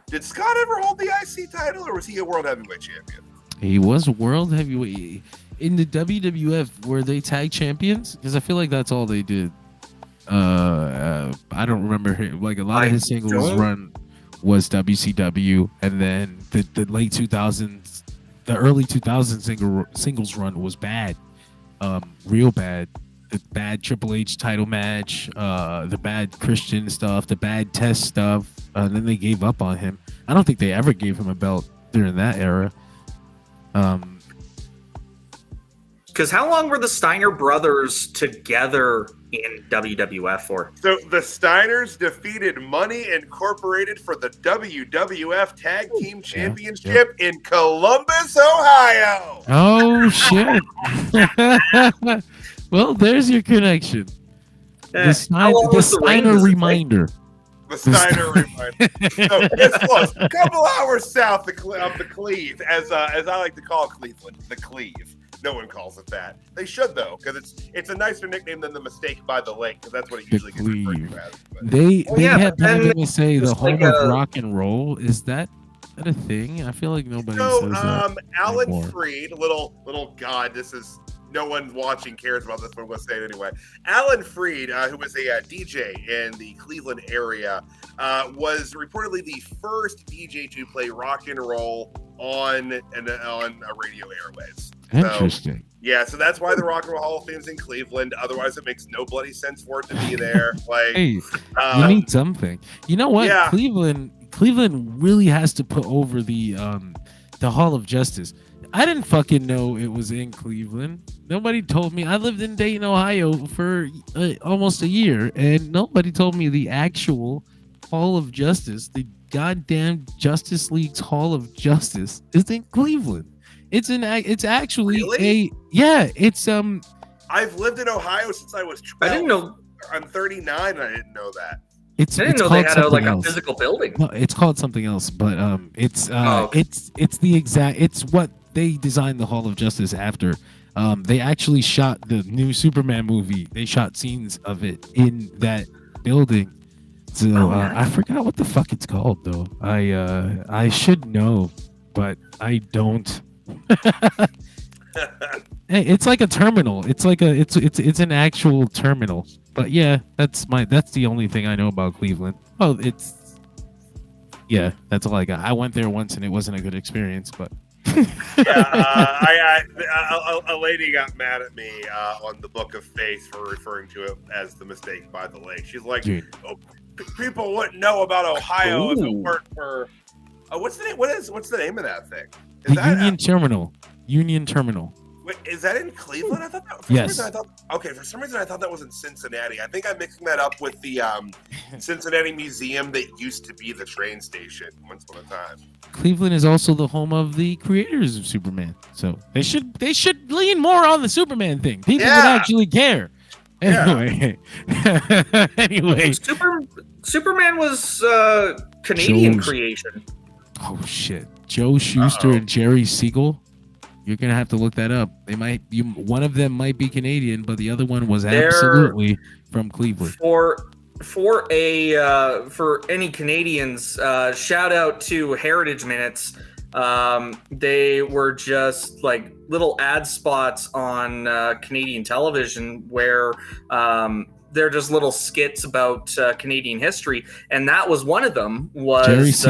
did Scott ever hold the IC title, or was he a world heavyweight champion? He was world heavyweight in the WWF. Were they tag champions? Because I feel like that's all they did. I don't remember. Like a lot of his singles run was WCW, and then the late 2000s, the early 2000s singles run was bad, real bad. The bad Triple H title match, the bad Christian stuff, the bad Test stuff. Then they gave up on him. I don't think they ever gave him a belt during that era. Because how long were the Steiner brothers together in WWF for? So the Steiners defeated Money Incorporated for the WWF Tag Team Championship in Columbus, Ohio. Oh, shit. Well, there's your connection. The Steiner reminder. The Steiner reminder. So it's close. A couple hours south of the Cleve, as I like to call Cleveland, the Cleve. No one calls it that. They should though, because it's a nicer nickname than the Mistake by the Lake, because that's what it usually gets referred to as. But. They had to say the home of rock and roll. Is that a thing? I feel like nobody says that. Alan anymore. Freed, little God, this is. No one watching cares about this, but I'm going to say it anyway. Alan Freed, who was a DJ in the Cleveland area, was reportedly the first DJ to play rock and roll on a radio airwaves. Interesting. So that's why the Rock and Roll Hall of Fame's in Cleveland. Otherwise, it makes no bloody sense for it to be there. Like, hey, you need something. You know what? Yeah. Cleveland really has to put over the Hall of Justice. I didn't fucking know it was in Cleveland. Nobody told me. I lived in Dayton, Ohio for almost a year, and nobody told me the actual Hall of Justice, the goddamn Justice League's Hall of Justice, is in Cleveland. It's actually really? It's I've lived in Ohio since I was 12. I didn't know. I'm 39 and I didn't know that. I didn't know they had a physical building. No, it's called something else, but it's what they designed the Hall of Justice after. They actually shot the new Superman movie. They shot scenes of it in that building. So I forgot what the fuck it's called though. I should know, but I don't. Hey, it's like a terminal. It's like it's an actual terminal. But yeah, that's the only thing I know about Cleveland. Oh, that's all I got. I went there once and it wasn't a good experience, but a lady got mad at me on the Book of Faith for referring to it as the Mistake by the Lake. She's like, people wouldn't know about Ohio if it weren't for what's the name? What's the name of that thing? Union Terminal. Wait, is that in Cleveland? I thought that. For some reason, I thought that was in Cincinnati. I think I'm mixing that up with the Cincinnati Museum that used to be the train station once upon a time. Cleveland is also the home of the creators of Superman, so they should lean more on the Superman thing. People would actually care. Anyway, Superman was Canadian creation. Oh shit, Joe Shuster and Jerry Siegel. You're gonna have to look that up. One of them might be Canadian, but the other one was They're- absolutely from Cleveland. For any Canadians, shout out to Heritage Minutes. They were just like little ad spots on Canadian television where they're just little skits about Canadian history, and that was one of them. Was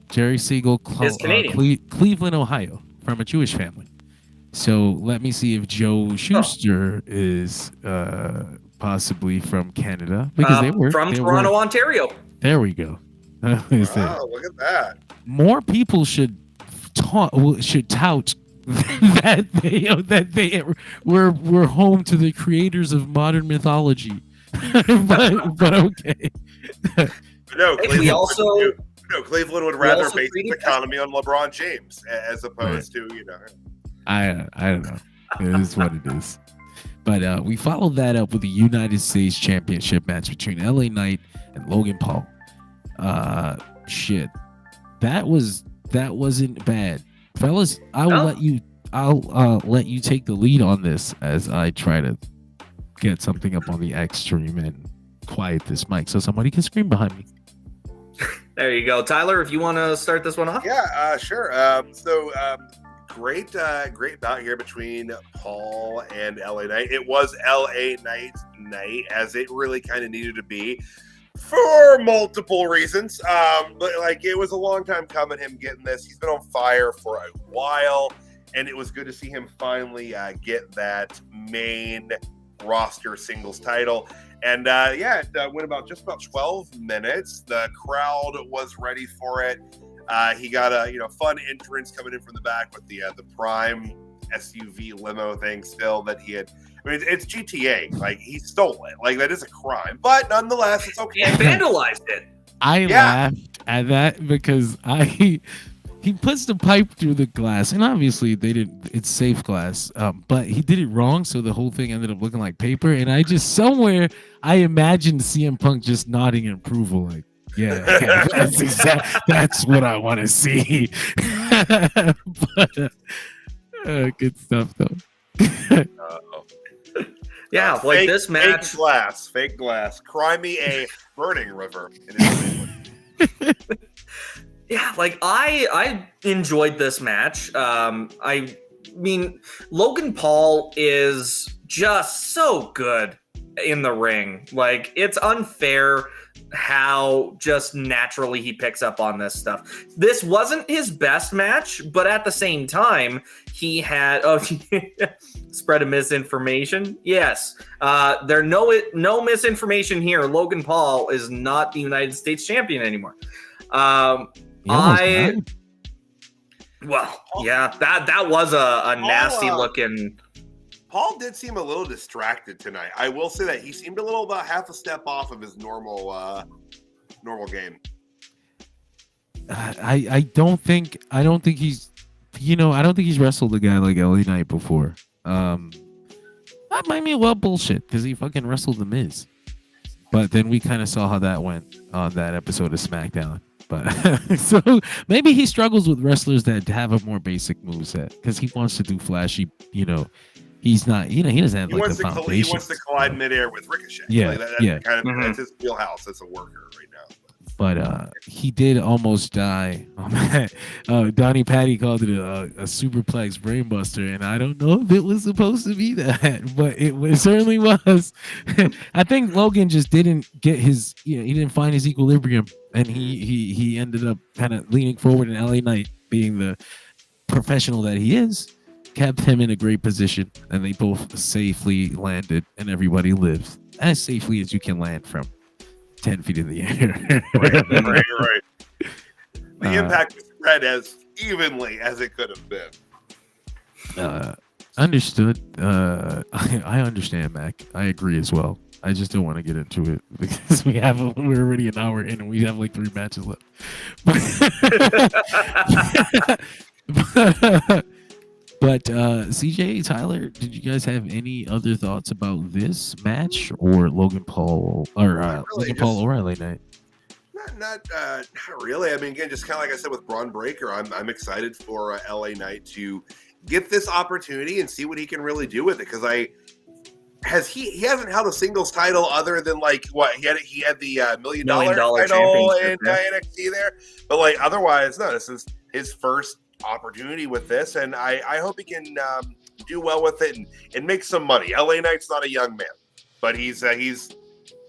Jerry Siegel is Canadian. Cleveland, Ohio, from a Jewish family. So let me see if Joe Schuster is possibly from Canada, because they were from Toronto, Ontario. There we go. Wow, look at that. More people should tout that they were home to the creators of modern mythology. but okay. No, Cleveland would rather base its economy on LeBron James as opposed to, I don't know. It is what it is. But we followed that up with the United States Championship match between LA Knight and Logan Paul. Shit. That wasn't bad. Fellas, I'll let you take the lead on this as I try to get something up on the X stream and quiet this mic so somebody can scream behind me. There you go. Tyler, if you want to start this one off. Yeah, sure. Great bout here between Paul and LA Knight. It was LA Knight's night, as it really kind of needed to be for multiple reasons. But like, it was a long time coming, him getting this. He's been on fire for a while, and it was good to see him finally get that main roster singles title. And it went just about 12 minutes. The crowd was ready for it. He got a fun entrance coming in from the back with the Prime SUV limo thing still that he had. I mean, it's GTA. Like, he stole it. Like, that is a crime. But nonetheless, it's okay. He vandalized it. I laughed at that because he puts the pipe through the glass, and obviously it's safe glass, but he did it wrong, so the whole thing ended up looking like paper. And I imagined CM Punk just nodding in approval, like, yeah, that's what I want to see. But good stuff though. Yeah, like this match. Fake glass. Cry me a burning river. Yeah, like I enjoyed this match. I mean, Logan Paul is just so good in the ring. Like, it's unfair how just naturally he picks up on this stuff. This wasn't his best match, but at the same time, he had spread of misinformation. Yes, there's no misinformation here. Logan Paul is not the United States champion anymore. That was a nasty looking. Paul did seem a little distracted tonight. I will say that he seemed a little about half a step off of his normal game. I don't think he's wrestled a guy like LA Knight before. That might be bullshit because he fucking wrestled The Miz. But then we kind of saw how that went on that episode of SmackDown. But so maybe he struggles with wrestlers that have a more basic moveset because he wants to do flashy, He's not, he doesn't have the foundation. He wants to collide midair with Ricochet. Yeah, that's his wheelhouse. That's a worker right now. But he did almost die. Donnie Patty called it a superplex brainbuster, and I don't know if it was supposed to be that, but it certainly was. I think Logan just didn't get his, he didn't find his equilibrium, and he ended up kind of leaning forward, and LA Knight, being the professional that he is, kept him in a great position, and they both safely landed, and everybody lives as safely as you can land from 10 feet in the air. Right. The impact was spread as evenly as it could have been. Understood. I understand, Mac. I agree as well. I just don't want to get into it because we're already an hour in and we have like 3 matches left. But CJ, Tyler, did you guys have any other thoughts about this match or Logan Paul or LA Knight? No, Not really. I mean, again, just kind of like I said with Braun Breaker, I'm excited for LA Knight to get this opportunity and see what he can really do with it. Because he hasn't held a singles title other than like what he had the $1 million title in NXT there, but like otherwise, no. This is his first opportunity with this, and I hope he can do well with it and make some money. LA Knight's not a young man, but he's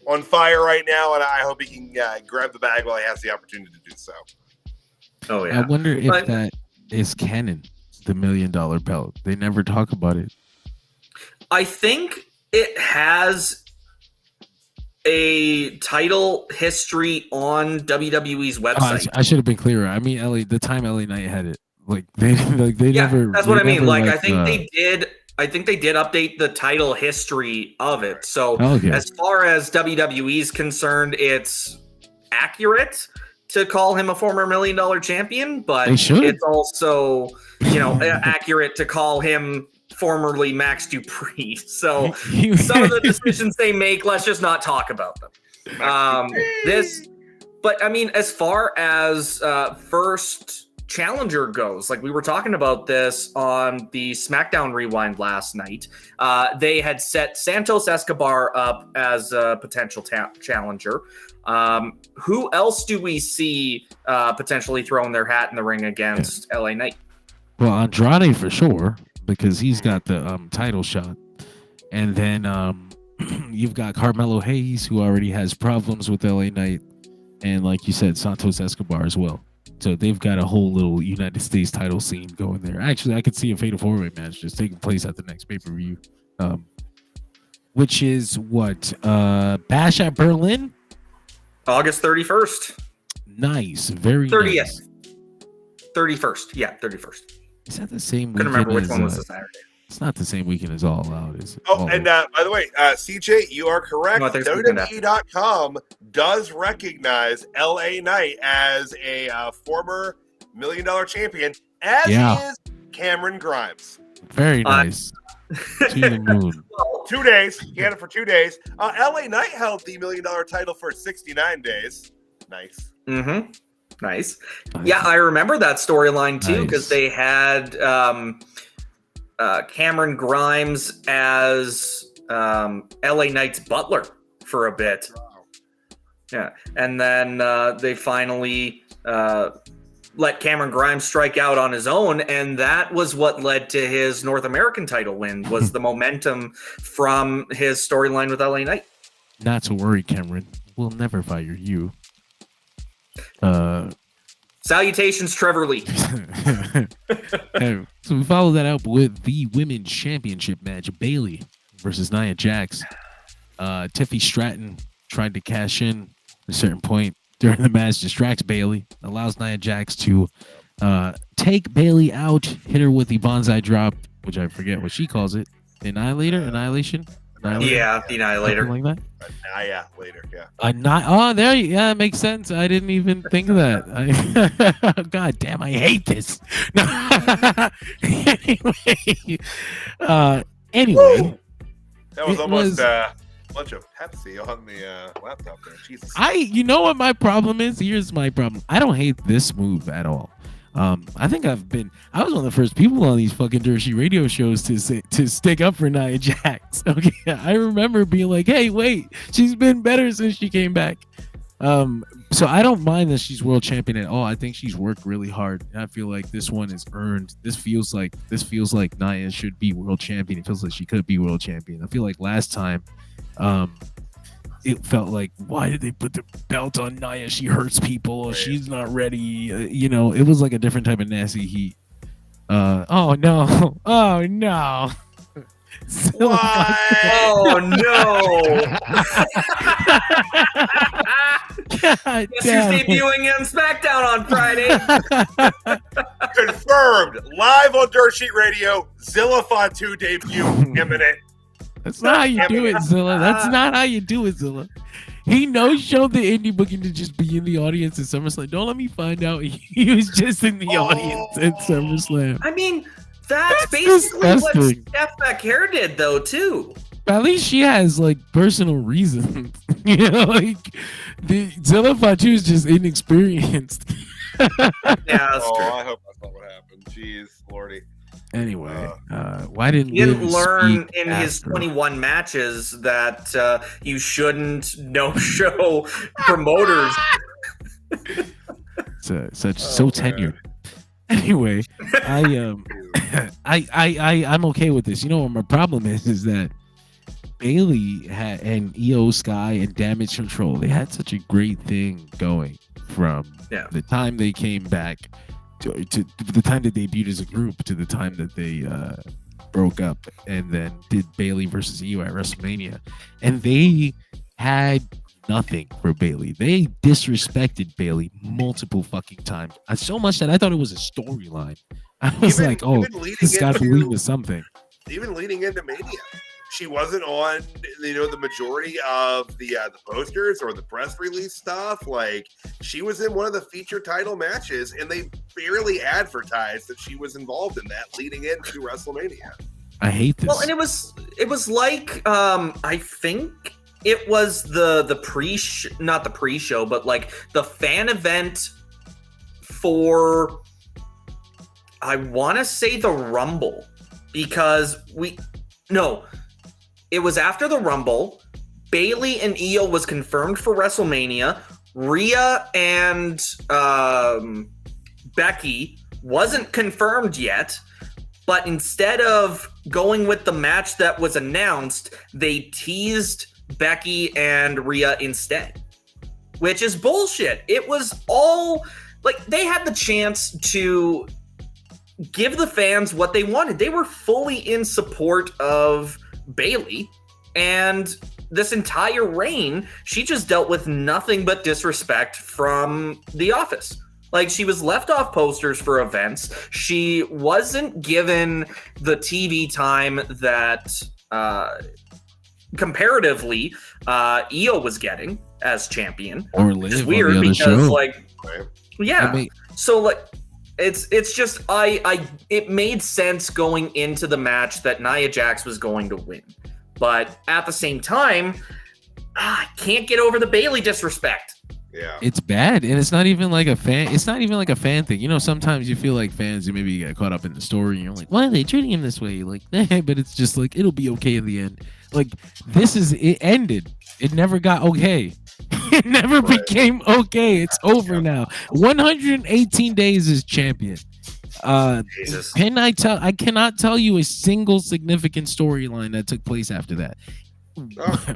on fire right now, and I hope he can grab the bag while he has the opportunity to do so. Oh yeah. I wonder if that is canon, the $1 million belt. They never talk about it. I think it has a title history on WWE's website. I should have been clearer. I mean, the time LA Knight had it, they never. That's what I mean. Like, I think they did. I think they did update the title history of it. So as far as WWE's concerned, it's accurate to call him a former $1 million champion, but it's also, accurate to call him formerly Max Dupree. So some of the decisions they make, let's just not talk about them. But I mean, as far as first challenger goes, like we were talking about this on the SmackDown Rewind last night, they had set Santos Escobar up as a potential challenger. Who else do we see potentially throwing their hat in the ring against LA Knight? Well, Andrade for sure, because he's got the title shot, and then you've got Carmelo Hayes, who already has problems with LA Knight, and like you said, Santos Escobar as well. So they've got a whole little United States title scene going there. Actually, I could see a Fatal 4-Way match just taking place at the next pay-per-view, which is what? Bash at Berlin? August 31st. Nice. Very 30th. nice. 31st. Yeah, 31st. Is that the same weekend? Couldn't remember which one was the Saturday. It's not the same weekend as All Out, is it? Oh, and by the way, CJ, you are correct. No, WWE.com does recognize LA Knight as a former $1 million champion, as he is Cameron Grimes. Very nice. To the moon. 2 days. He had it for 2 days. LA Knight held the $1 million title for 69 days. Nice. Mm-hmm. Nice. Yeah, I remember that storyline too, because they had Cameron Grimes as LA Knight's butler for a bit. Yeah, and then they finally let Cameron Grimes strike out on his own, and that was what led to his North American title win, was the momentum from his storyline with LA Knight. Not to worry, Cameron. We'll never fire you. Salutations, Trevor Lee. So we follow that up with the Women's Championship match, Bayley versus Nia Jax. Tiffy Stratton tried to cash in at a certain point during the match, distracts Bayley, allows Nia Jax to take Bayley out, hit her with the bonsai drop, which I forget what she calls it. Annihilation? Yeah, the Annihilator. Like that? Annihilator, yeah. Yeah, it makes sense. I didn't even think of that. God damn, I hate this. Anyway. That was almost a bunch of Pepsi on the laptop there. Jesus. You know what my problem is? Here's my problem. I don't hate this move at all. I think I was one of the first people on these fucking Dirty radio shows to stick up for Nia Jax. Okay, I remember being like, hey, wait, she's been better since she came back. So I don't mind that she's world champion at all. I think she's worked really hard. And I feel like this one is earned. This feels like Nia should be world champion. It feels like she could be world champion. I feel like last time, it felt like, why did they put the belt on Nia? She hurts people. She's not ready. It was like a different type of nasty heat. Oh no. Why? Oh no. God Guess who's debuting on SmackDown on Friday? Confirmed. Live on Dirt Sheet Radio. Zilla Fatu debut imminent. That's not how you do it, Zilla. That's not how you do it, Zilla. He no-showed the indie booking to just be in the audience at SummerSlam. Don't let me find out he was just in the audience at SummerSlam. I mean, that's basically disgusting. what Steph Becker did, though, too. At least she has, personal reasons. You know, like the Zilla Fatu is just inexperienced. Yeah, that's true. I hope that's not what happened. Jeez, Lordy. Anyway, why didn't He didn't Liv speak learn in his after? 21 matches that you shouldn't no-show promoters. So man. tenured. Anyway, I'm okay with this. You know what my problem is that Bayley and Io Sky and Damage Control, they had such a great thing going from the time they came back to the time they debuted as a group to the time that they broke up and then did Bayley versus Io at WrestleMania, and they had nothing for Bayley. They disrespected Bayley multiple fucking times, so much that I thought it was a storyline. I was like, oh, this got to lead to something. Even leading into Mania, she wasn't on, the majority of the posters or the press release stuff. Like, she was in one of the feature title matches, and they barely advertised that she was involved in that leading into WrestleMania. I hate this. Well, and it was like I think it was the not the pre-show, but like the fan event for, I want to say, the Rumble, because it was after the Rumble. Bayley and Io was confirmed for WrestleMania. Rhea and Becky wasn't confirmed yet, but instead of going with the match that was announced, they teased Becky and Rhea instead, which is bullshit. It was all like they had the chance to give the fans what they wanted. They were fully in support of Bayley, and this entire reign, she just dealt with nothing but disrespect from the office. Like, she was left off posters for events. She wasn't given the TV time that comparatively Io was getting as champion. Or Which is Liv weird on the other because, show. like, yeah. I mean, So, like, it's just it made sense going into the match that Nia Jax was going to win, but at the same time, I can't get over the Bayley disrespect. Yeah, it's bad, and it's not even like a fan. It's not even like a fan thing. You know, sometimes you feel like fans, you maybe get caught up in the story, and you're like, "Why are they treating him this way?" Like, but it's just like it'll be okay in the end. Like, it ended. It never got okay. It never became okay. It's over now. 118 days as champion. Jesus. I cannot tell you a single significant storyline that took place after that. Oh.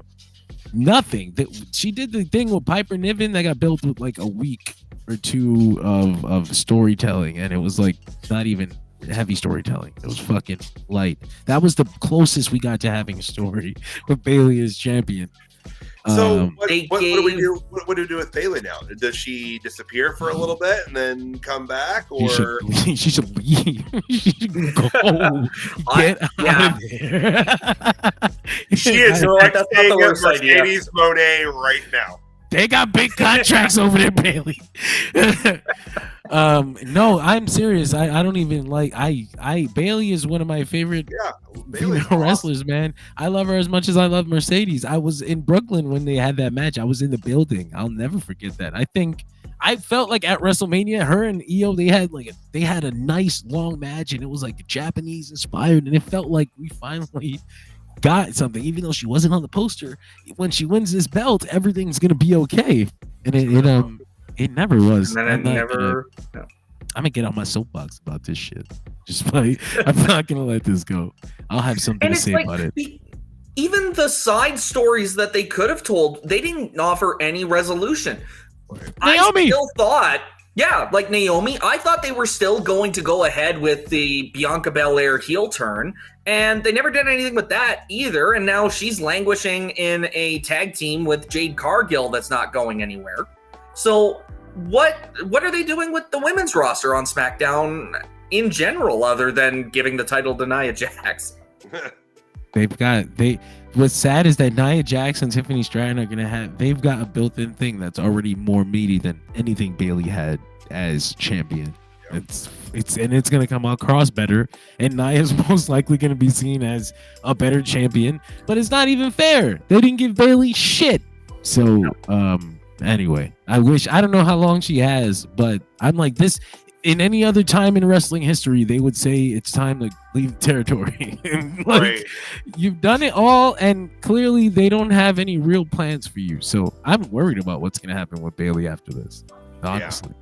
Nothing. She did the thing with Piper Niven that got built with like a week or two of storytelling, and it was like not even heavy storytelling. It was fucking light. That was the closest we got to having a story with Bayley as champion. So what do we do? What do we do with Bayley now? Does she disappear for a little bit and then come back, or she should leave? She should go. Get out of there. She is like, that's not the worst idea. Mercedes Monet right now. They got big contracts over there, Bayley. No, I'm serious. I don't even like. Bayley is one of my favorite female wrestlers, man. I love her as much as I love Mercedes. I was in Brooklyn when they had that match. I was in the building. I'll never forget that. I felt like at WrestleMania, her and Io, they had a nice long match, and it was like Japanese inspired, and it felt like we finally got something. Even though she wasn't on the poster, when she wins this belt, everything's gonna be okay. And it never was. And then I'm gonna get on my soapbox about this shit. Just like, I'm not gonna let this go. I'll have something to say about it. Even the side stories that they could have told, they didn't offer any resolution. Naomi! I still thought, like Naomi, I thought they were still going to go ahead with the Bianca Belair heel turn, and they never did anything with that either. And now she's languishing in a tag team with Jade Cargill that's not going anywhere. So what are they doing with the women's roster on SmackDown in general, other than giving the title to Nia Jax? What's sad is that Nia Jax and Tiffany Stratton they've got a built-in thing that's already more meaty than anything Bayley had as champion. It's gonna come across better, and Nia's most likely gonna be seen as a better champion. But it's not even fair. They didn't give Bayley shit. So anyway, I don't know how long she has, but I'm like this. In any other time in wrestling history, they would say it's time to leave territory. Like, Right. you've done it all, and clearly they don't have any real plans for you. So I'm worried about what's going to happen with Bayley after this, honestly.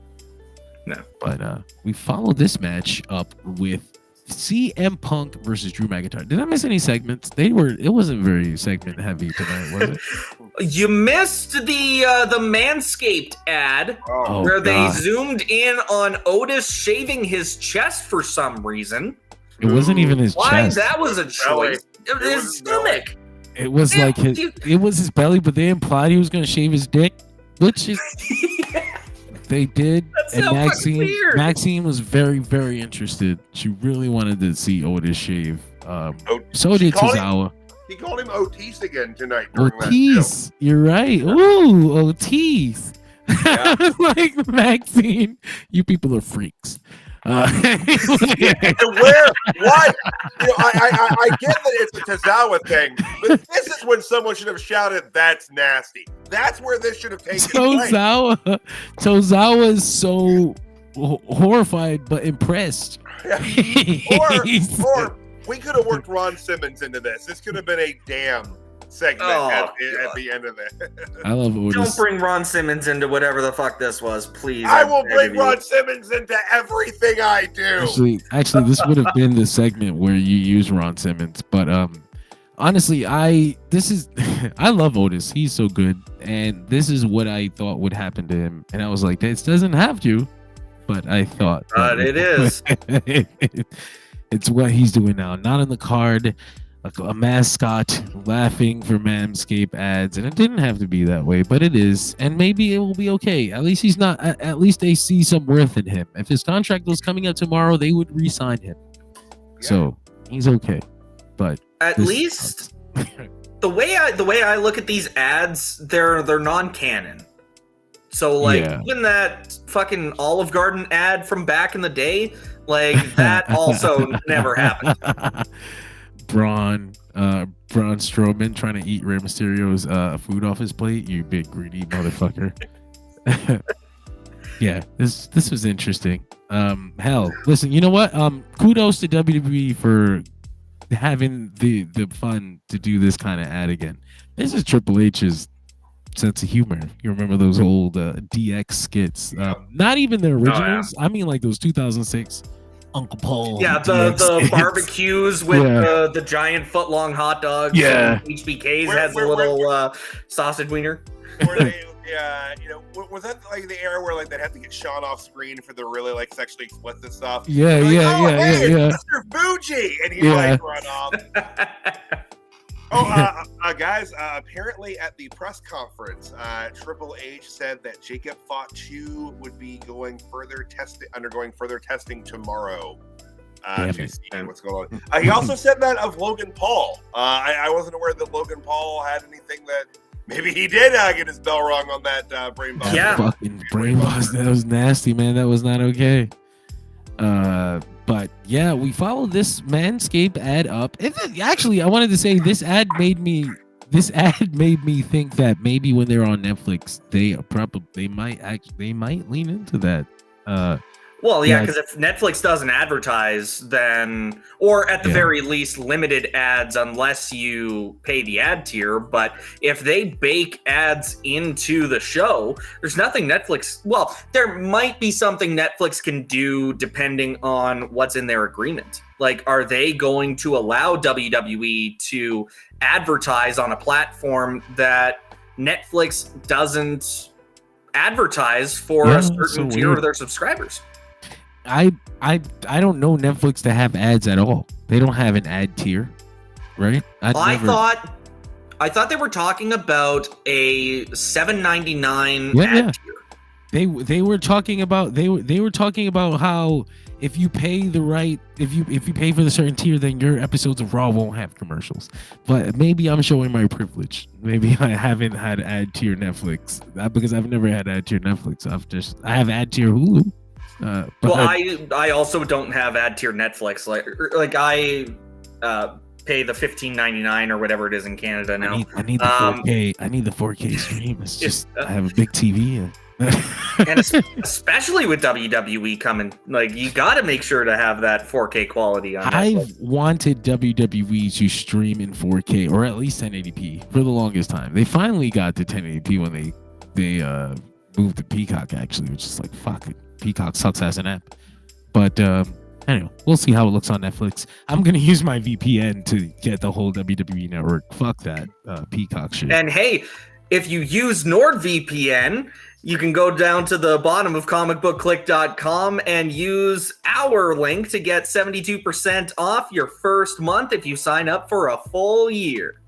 No. But we followed this match up with CM Punk versus Drew McIntyre. Did I miss any segments? It wasn't very segment heavy tonight, was it? You missed the Manscaped ad Oh, where God. they zoomed in on Otis shaving his chest for some reason. It wasn't even his Why? chest. That was a choice. It was His his belly. stomach. It was Yeah, like it was his belly, but they implied he was going to shave his dick, which is, they did. That's And so fucking weird. Maxine was very, very interested. She really wanted to see Otis shave. So she did called him- Tozawa. He called him Otis again tonight during that show. Otis, you're right. Ooh, Otis. Yeah. Like, Maxine, you people are freaks. And where? What? You know, I get that it's a Tozawa thing, but this is when someone should have shouted, "That's nasty." That's where this should have taken place. Tozawa is so horrified but impressed. Or we could have worked Ron Simmons into this. This could have been a damn segment at the end of it. I love Don't Otis. bring Ron Simmons into whatever the fuck this was, please. I will beg bring of you. Ron Simmons into everything I do. Actually, this would have been the segment where you use Ron Simmons. But honestly, I love Otis. He's so good, and this is what I thought would happen to him. And I was like, this doesn't have to, but I thought. But it is. It's what he's doing now. Not on the card. A mascot laughing for Manscaped ads, and it didn't have to be that way, but it is, and maybe it will be okay. At least he's not. At least they see some worth in him. If his contract was coming up tomorrow, they would re-sign him. So he's okay. But At least the way I look at these ads, they're non-canon. So like even that fucking Olive Garden ad from back in the day, like that also never happened. Braun Strowman trying to eat Rey Mysterio's food off his plate. You big greedy motherfucker. Yeah, this was interesting. Hell, listen, you know what? Kudos to WWE for having the fun to do this kind of ad again. This is Triple H's sense of humor. You remember those old DX skits? Not even the originals. I mean, like those 2006 Uncle Paul. Yeah, the barbecues with the giant foot-long hot dogs. Yeah. HBK's has a little sausage wiener. Where they, you know, was that like the era where like they'd have to get Sean off screen for the really like sexually explicit stuff? Yeah, Like, yeah. Mr. Fuji, and he like run off. Guys, apparently at the press conference, Triple H said that Jacob Fatu would be undergoing further testing tomorrow to see what's going on. He also said that of Logan Paul. I wasn't aware that Logan Paul had anything that maybe he did get his bell rung on that brain boss. Yeah. Fucking brain boss. That was nasty, man. That was not okay. But yeah, we followed this Manscaped ad up. Actually, I wanted to say this ad made me think that maybe when they're on Netflix, they might lean into that. Well, yeah, because if Netflix doesn't advertise, then, or at the very least, limited ads unless you pay the ad tier. But if they bake ads into the show, there's nothing Netflix. Well, there might be something Netflix can do depending on what's in their agreement. Like, are they going to allow WWE to advertise on a platform that Netflix doesn't advertise for a certain tier of their subscribers? I don't know Netflix to have ads at all. They don't have an ad tier, right? I thought they were talking about a $7.99 ad tier. They were talking about they were talking about how if you pay if you pay for the certain tier, then your episodes of Raw won't have commercials. But maybe I'm showing my privilege. Maybe I haven't had ad tier Netflix because I've never had ad tier Netflix. I have ad tier Hulu. But I also don't have ad tier Netflix. Like I pay the $15.99 or whatever it is in Canada now. I need the 4K. I need the 4K stream. It's just I have a big TV and. And especially with WWE coming, like you got to make sure to have that 4K quality on. I've wanted WWE to stream in 4K or at least 1080p for the longest time. They finally got to 1080p when they moved to Peacock, actually, which is like fuck it. Peacock sucks as an app. But anyway, we'll see how it looks on Netflix. I'm gonna use my VPN to get the whole WWE network. Fuck that Peacock shit. And hey, if you use NordVPN, you can go down to the bottom of comicbookclick.com and use our link to get 72% off your first month if you sign up for a full year.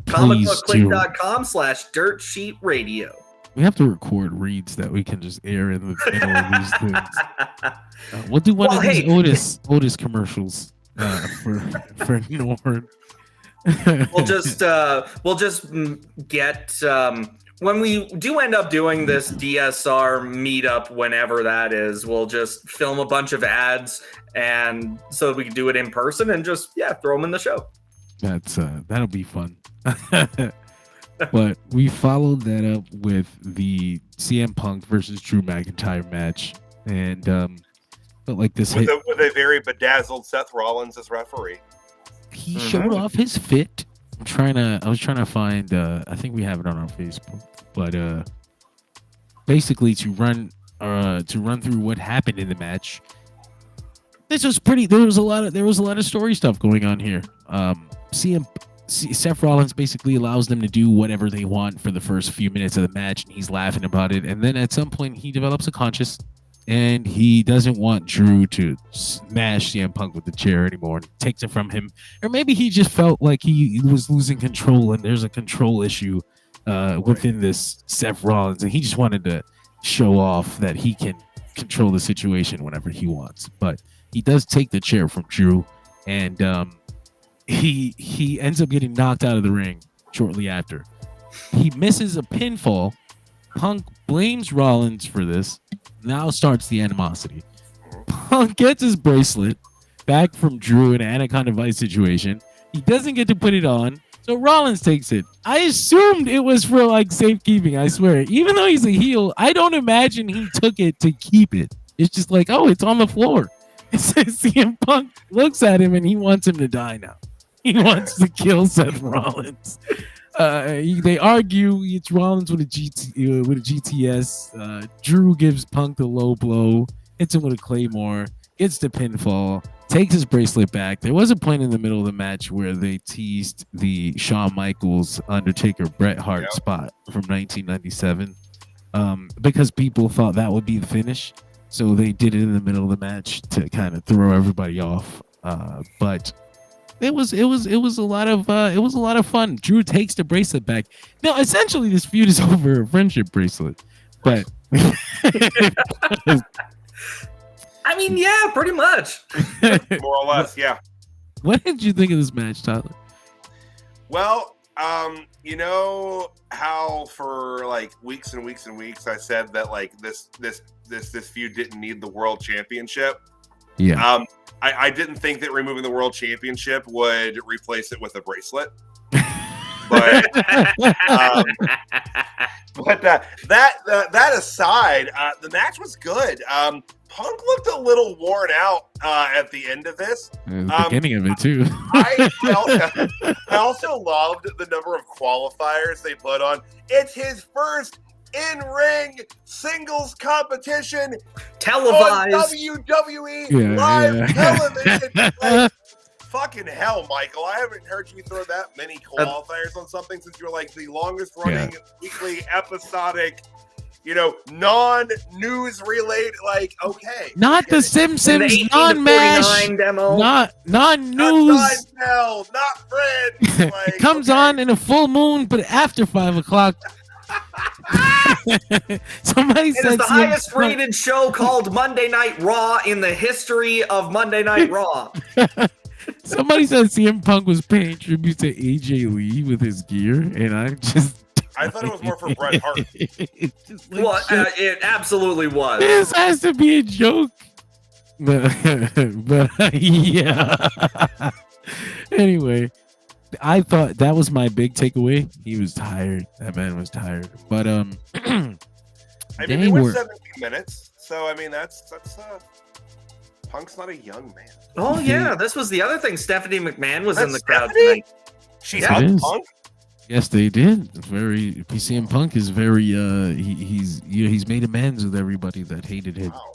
comicbookclick.com/dirtsheetradio. We have to record reads that we can just air in the middle of these things. We'll do one of these Otis commercials for Nord. We'll just get when we do end up doing this DSR meetup, whenever that is, we'll just film a bunch of ads and so we can do it in person and just throw them in the show. That'll be fun. But we followed that up with the CM Punk versus Drew McIntyre match, and felt like this with a very bedazzled Seth Rollins as referee. He showed off his fit. I was trying to find. I think we have it on our Facebook, but basically to run through what happened in the match. This was pretty. There was a lot of story stuff going on here. Seth Rollins basically allows them to do whatever they want for the first few minutes of the match, and he's laughing about it. And then at some point, he develops a conscience, and he doesn't want Drew to smash CM Punk with the chair anymore, and takes it from him. Or maybe he just felt like he was losing control, and there's a control issue within this Seth Rollins, and he just wanted to show off that he can control the situation whenever he wants. But he does take the chair from Drew, and he ends up getting knocked out of the ring shortly after. He misses a pinfall. Punk blames Rollins for this. Now starts the animosity. Punk gets his bracelet back from Drew in an Anaconda Vice situation. He doesn't get to put it on, so Rollins takes it. I assumed it was for like safekeeping, I swear. Even though he's a heel, I don't imagine he took it to keep it. It's just like, oh, it's on the floor. It says CM Punk looks at him and he wants him to die now. He wants to kill Seth Rollins. They argue. It's Rollins with a GTS. Drew gives Punk the low blow, hits him with a Claymore, gets the pinfall, takes his bracelet back. There was a point in the middle of the match where they teased the Shawn Michaels Undertaker Bret Hart spot from 1997 because people thought that would be the finish. So they did it in the middle of the match to kind of throw everybody off. But it was a lot of fun. Drew takes the bracelet back. Now, essentially, this feud is over a friendship bracelet. But I mean, yeah, pretty much. More or less, yeah. What did you think of this match, Tyler? Well, you know how for like weeks and weeks and weeks I said that like this feud didn't need the world championship. Yeah. I didn't think that removing the world championship would replace it with a bracelet. But that aside, the match was good. Punk looked a little worn out at the end of this. The beginning of it too. I also loved the number of qualifiers they put on. It's his first in-ring singles competition televised on WWE live television. Like, fucking hell, Michael. I haven't heard you throw that many qualifiers on something since you were like the longest running weekly episodic, non-news related, like, okay. Not the Simpsons, non-MASH, not news. Not Friends. Like, it comes on in a full moon, but after 5 o'clock. Somebody said it is the highest rated show called Monday Night Raw in the history of Monday Night Raw. Somebody said CM Punk was paying tribute to AJ Lee with his gear, and I thought it was more for Bret Hart. It absolutely was. This has to be a joke. But yeah. Anyway, I thought that was my big takeaway. He was tired. That man was tired. But I mean, they went 17 minutes, so I mean that's Punk's not a young man. Oh yeah, this was the other thing. Stephanie McMahon was in the crowd Stephanie? tonight. She Yes, hugged it is. Punk. Yes, they did. It's very PCM Punk is very he's made amends with everybody that hated him, Wow.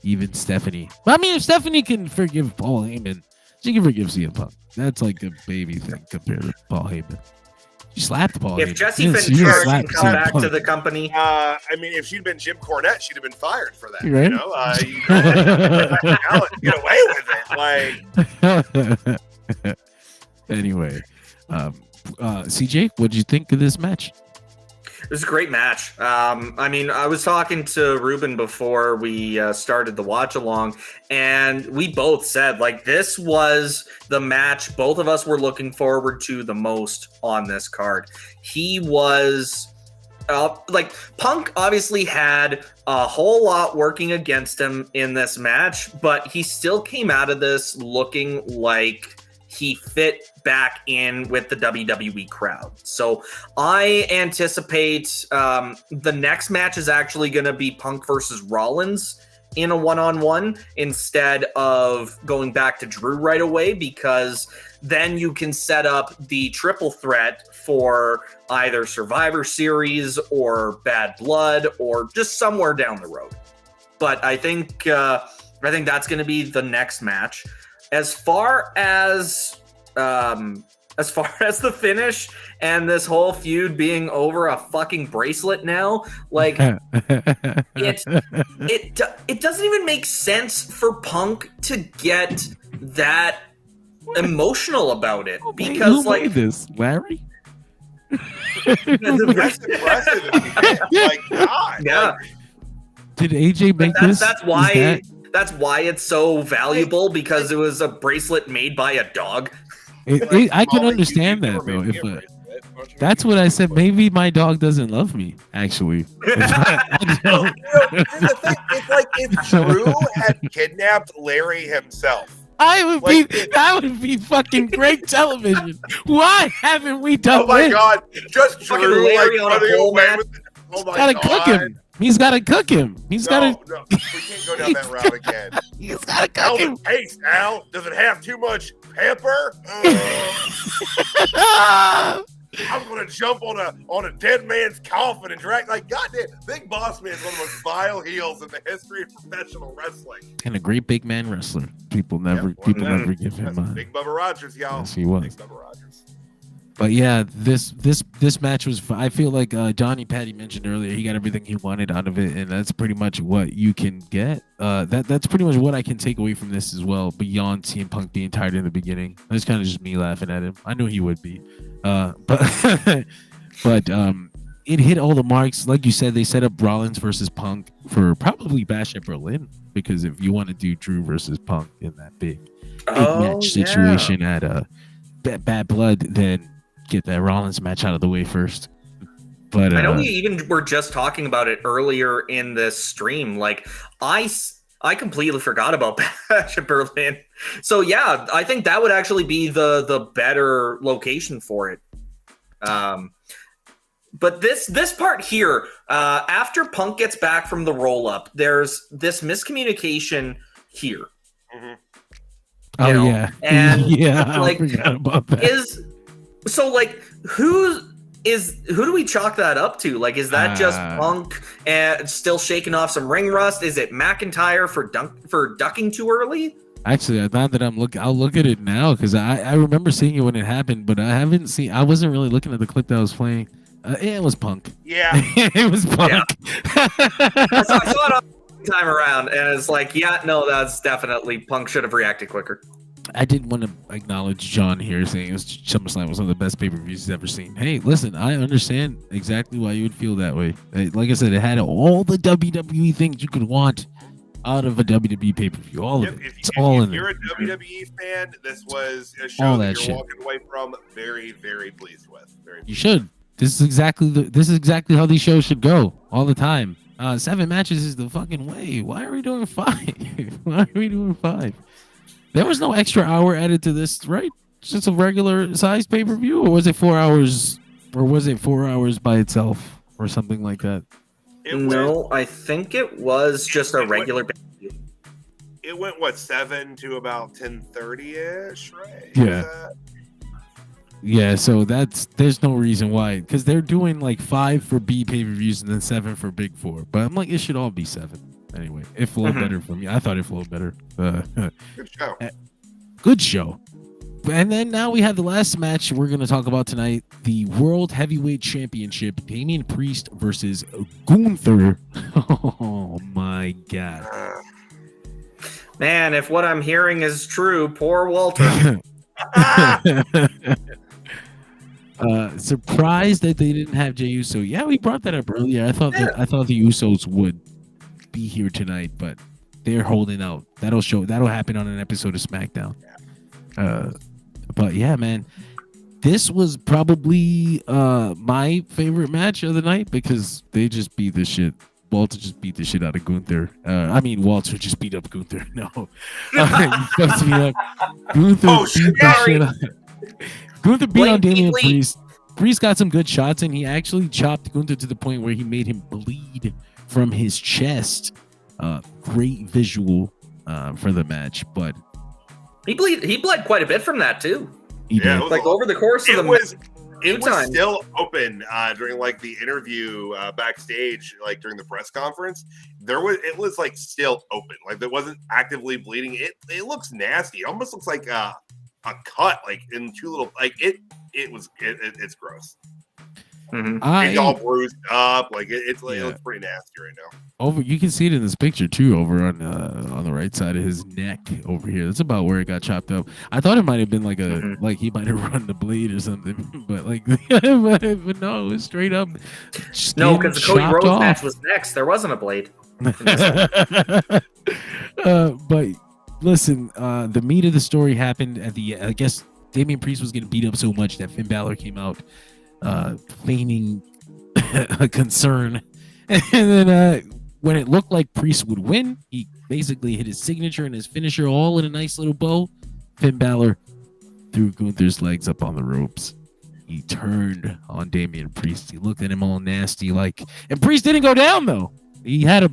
even Stephanie. But I mean, if Stephanie can forgive Paul Heyman, she can forgive CM Punk. That's like a baby thing compared to Paul Heyman. She slapped Paul Heyman. If Jesse Yes, she Ventura slapped can come CM back Punk. to the company, I mean, if she'd been Jim Cornette, she'd have been fired for that. Right? Get away with it. Like, Anyway, CJ, what did you think of this match? it was a great match. I mean, I was talking to Ruben before we started the watch along, and we both said, like, this was the match both of us were looking forward to the most on this card. He was, like, Punk obviously had a whole lot working against him in this match, but he still came out of this looking like he fit back in with the WWE crowd. So I anticipate the next match is actually going to be Punk versus Rollins in a one-on-one instead of going back to Drew right away, because then you can set up the triple threat for either Survivor Series or Bad Blood or just somewhere down the road. But I think that's going to be the next match. As far as the finish and this whole feud being over a fucking bracelet now, like it doesn't even make sense for Punk to get that emotional about it, because Who like made this, Larry? that's impressive. Like, God. yeah, Did AJ make this? that's why. That's why it's so valuable, because it was a bracelet made by a dog. I can understand that though. If that's what I said, maybe my dog doesn't love me. Actually, Here's the thing. It's like if Drew had kidnapped Larry himself. that would be fucking great television. Why haven't we done Oh my this? God! Just Fucking Drew Larry like on a running pole, away man. with it. Oh my Gotta God! cook him. He's gotta cook him. He's gotta. No, we can't go down that route again. He's gotta cook him. Alvin Pace, Al. Does it have too much pepper? I'm gonna jump on a dead man's coffin and drag like goddamn. Big Boss Man is one of the most vile heels in the history of professional wrestling. And a great big man wrestler. People Yep, never give him. Big Bubba Rogers, y'all. Yes, he was. Big Bubba Rogers. But yeah, this match was. I feel like Donnie Patty mentioned earlier, he got everything he wanted out of it, and that's pretty much what you can get. That's pretty much what I can take away from this as well. Beyond CM Punk being tired in the beginning, that's kind of just me laughing at him. I knew he would be, but it hit all the marks. Like you said, they set up Rollins versus Punk for probably Bash at Berlin, because if you want to do Drew versus Punk in that big match situation at Bad Blood, then get that Rollins match out of the way first. But I know we even were just talking about it earlier in this stream. Like I completely forgot about Bash at Berlin. So yeah, I think that would actually be the better location for it. But this part here, after Punk gets back from the roll up, there's this miscommunication here. Mm-hmm. You know? yeah, And yeah, like, I forgot about that. Who do we chalk that up to? Like, is that just Punk and still shaking off some ring rust? Is it McIntyre for ducking too early? Actually, now that I'll look at it now, because I remember seeing it when it happened, but I wasn't really looking at the clip that I was playing. It was Punk. Yeah. It was Punk. Yeah. I saw it on time around, and it's like, yeah, no, that's definitely Punk should have reacted quicker. I did want to acknowledge John here saying SummerSlam was one of the best pay-per-views he's ever seen. Hey, listen, I understand exactly why you would feel that way. Like I said, it had all the WWE things you could want out of a WWE pay-per-view. All of it. It's all in there. If you're a WWE fan, this was a show that you're walking away from very, very pleased with. You should. This is exactly how these shows should go all the time. 7 matches is the fucking way. Why are we doing 5? Why are we doing 5? There was no extra hour added to this, right? just a regular size pay-per-view, or was it 4 hours, or was it 4 hours by itself, or something like that? I think it was just a regular. It went 7 to about 10:30ish, right? Yeah. Yeah, so there's no reason why, because they're doing like 5 for B pay-per-views and then 7 for Big 4. But I'm like, it should all be 7 anyway. It flowed better for me. I thought it flowed better. Good show. Good show. And then now we have the last match we're going to talk about tonight, the World Heavyweight Championship, Damian Priest versus Gunther. Oh my God. Man, if what I'm hearing is true, poor Walter. Surprised that they didn't have Jey Uso. Yeah, we brought that up earlier. I thought the Usos would be here tonight, but they're holding out. That'll happen on an episode of SmackDown. But yeah, man, this was probably my favorite match of the night because they just beat the shit. Walter just beat the shit out of Gunther. Walter just beat up Gunther. No, he fucked me up. Gunther beat the shit out. Gunther beat on Damian Priest. Priest got some good shots, and he actually chopped Gunther to the point where he made him bleed from his chest. Great visual for the match, but he bled quite a bit from that too. Like over the course of the match. It was still open during like the interview backstage, like during the press conference. It was like still open, like it wasn't actively bleeding. It looks nasty. It almost looks like a cut, like in two little, like it's gross. Mm-hmm. It's all bruised up, like it looks pretty nasty right now. You can see it in this picture too, over on the right side of his neck over here. That's about where it got chopped up. I thought it might have been like like he might have run the blade or something, but like, but no, it was straight up. No, because the Cody Rhodes match was next. There wasn't a blade. But listen, the meat of the story happened at the. I guess Damian Priest was getting beat up so much that Finn Balor came out, feigning a concern, and then when it looked like Priest would win, he basically hit his signature and his finisher all in a nice little bow. Finn Balor threw Gunther's legs up on the ropes. He turned on Damian Priest. He looked at him all nasty, and Priest didn't go down though. He had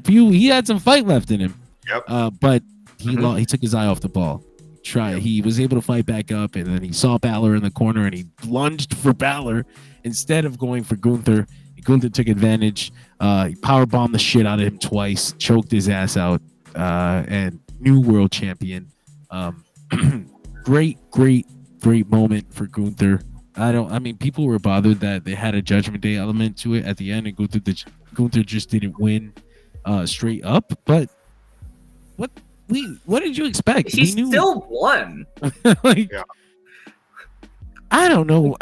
some fight left in him. Yep. But he took his eye off the ball. He was able to fight back up, and then he saw Balor in the corner, and he lunged for Balor instead of going for Gunther. Gunther took advantage. He powerbombed the shit out of him twice, choked his ass out, and new world champion. Great moment for Gunther. People were bothered that they had a Judgment Day element to it at the end, and Gunther just didn't win straight up. But what did you expect? He still won. I don't know.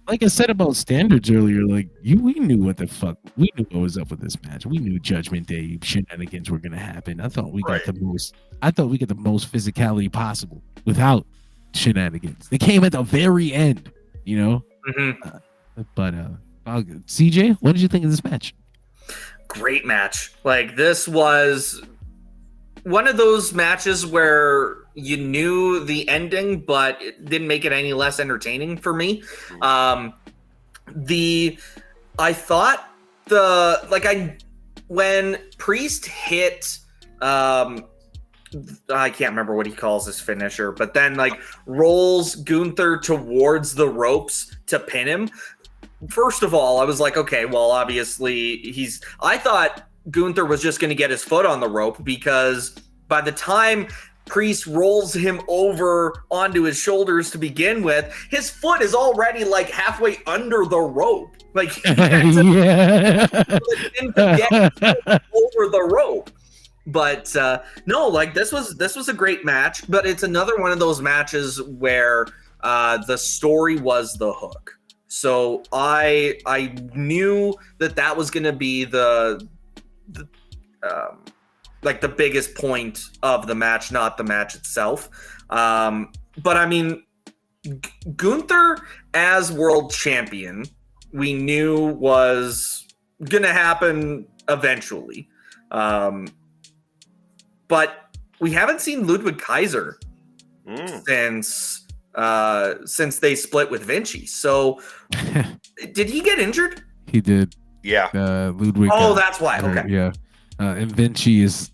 Like I said about standards earlier, we knew what the fuck. We knew what was up with this match. We knew Judgment Day shenanigans were gonna happen. I thought we got the most physicality possible without shenanigans. They came at the very end, you know. Mm-hmm. But CJ, what did you think of this match? Great match. This was one of those matches where you knew the ending, but it didn't make it any less entertaining for me. I thought when Priest hit, I can't remember what he calls his finisher, but then rolls Gunther towards the ropes to pin him. First of all, I was like, okay, well, obviously I thought Gunther was just going to get his foot on the rope, because by the time Priest rolls him over onto his shoulders to begin with, his foot is already halfway under the rope. He had to get over the rope. But no, this was a great match, but it's another one of those matches where the story was the hook. So I knew that was going to be the biggest point of the match, not the match itself. But Gunther as world champion, we knew was going to happen eventually. But we haven't seen Ludwig Kaiser since since they split with Vinci. So did he get injured? He did. Yeah. Ludwig. Oh, that's why. hurt, Okay. Yeah. And Vinci's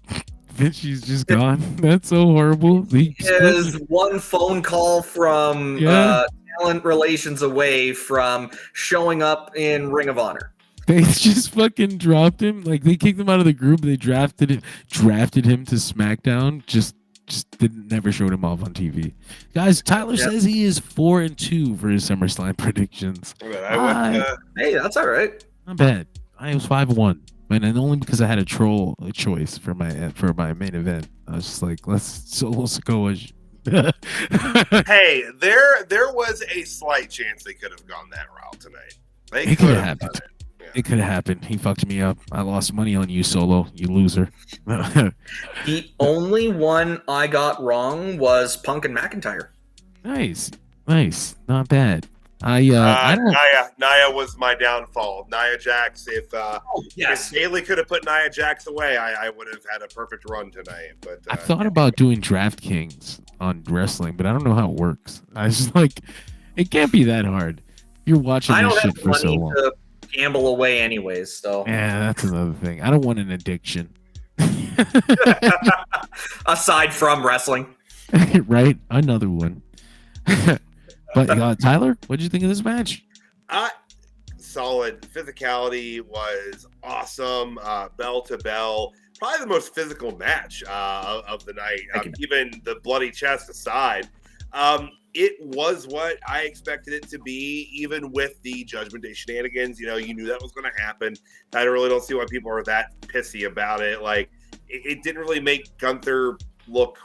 just gone. That's so horrible. He is one phone call from talent relations away from showing up in Ring of Honor. They just fucking dropped him. Like they kicked him out of the group. They drafted him to SmackDown. Just never showed him off on TV. Guys, Tyler says he is 4-2 for his SummerSlam predictions. Hey, that's all right. Not bad. I was 5-1, and only because I had a choice for my main event. I was just like, let's solo Sikoa. Hey, there was a slight chance they could have gone that route tonight. It could have happened. It could have happened. He fucked me up. I lost money on you, Solo. You loser. The only one I got wrong was Punk and McIntyre. Nice. Not bad. Nia was my downfall. Nia Jax. If Bayley could have put Nia Jax away, I would have had a perfect run tonight. But I thought about doing DraftKings on wrestling, but I don't know how it works. I was like, it can't be that hard. You're watching this shit for so long. To gamble away anyways, so yeah, that's another thing. I don't want an addiction. Aside from wrestling. Right? Another one. But Tyler, what did you think of this match? Solid. Physicality was awesome. Bell to bell. Probably the most physical match of the night. Even the bloody chest aside. It was what I expected it to be, even with the Judgment Day shenanigans. You knew that was going to happen. I really don't see why people are that pissy about it. Like, it didn't really make Gunther look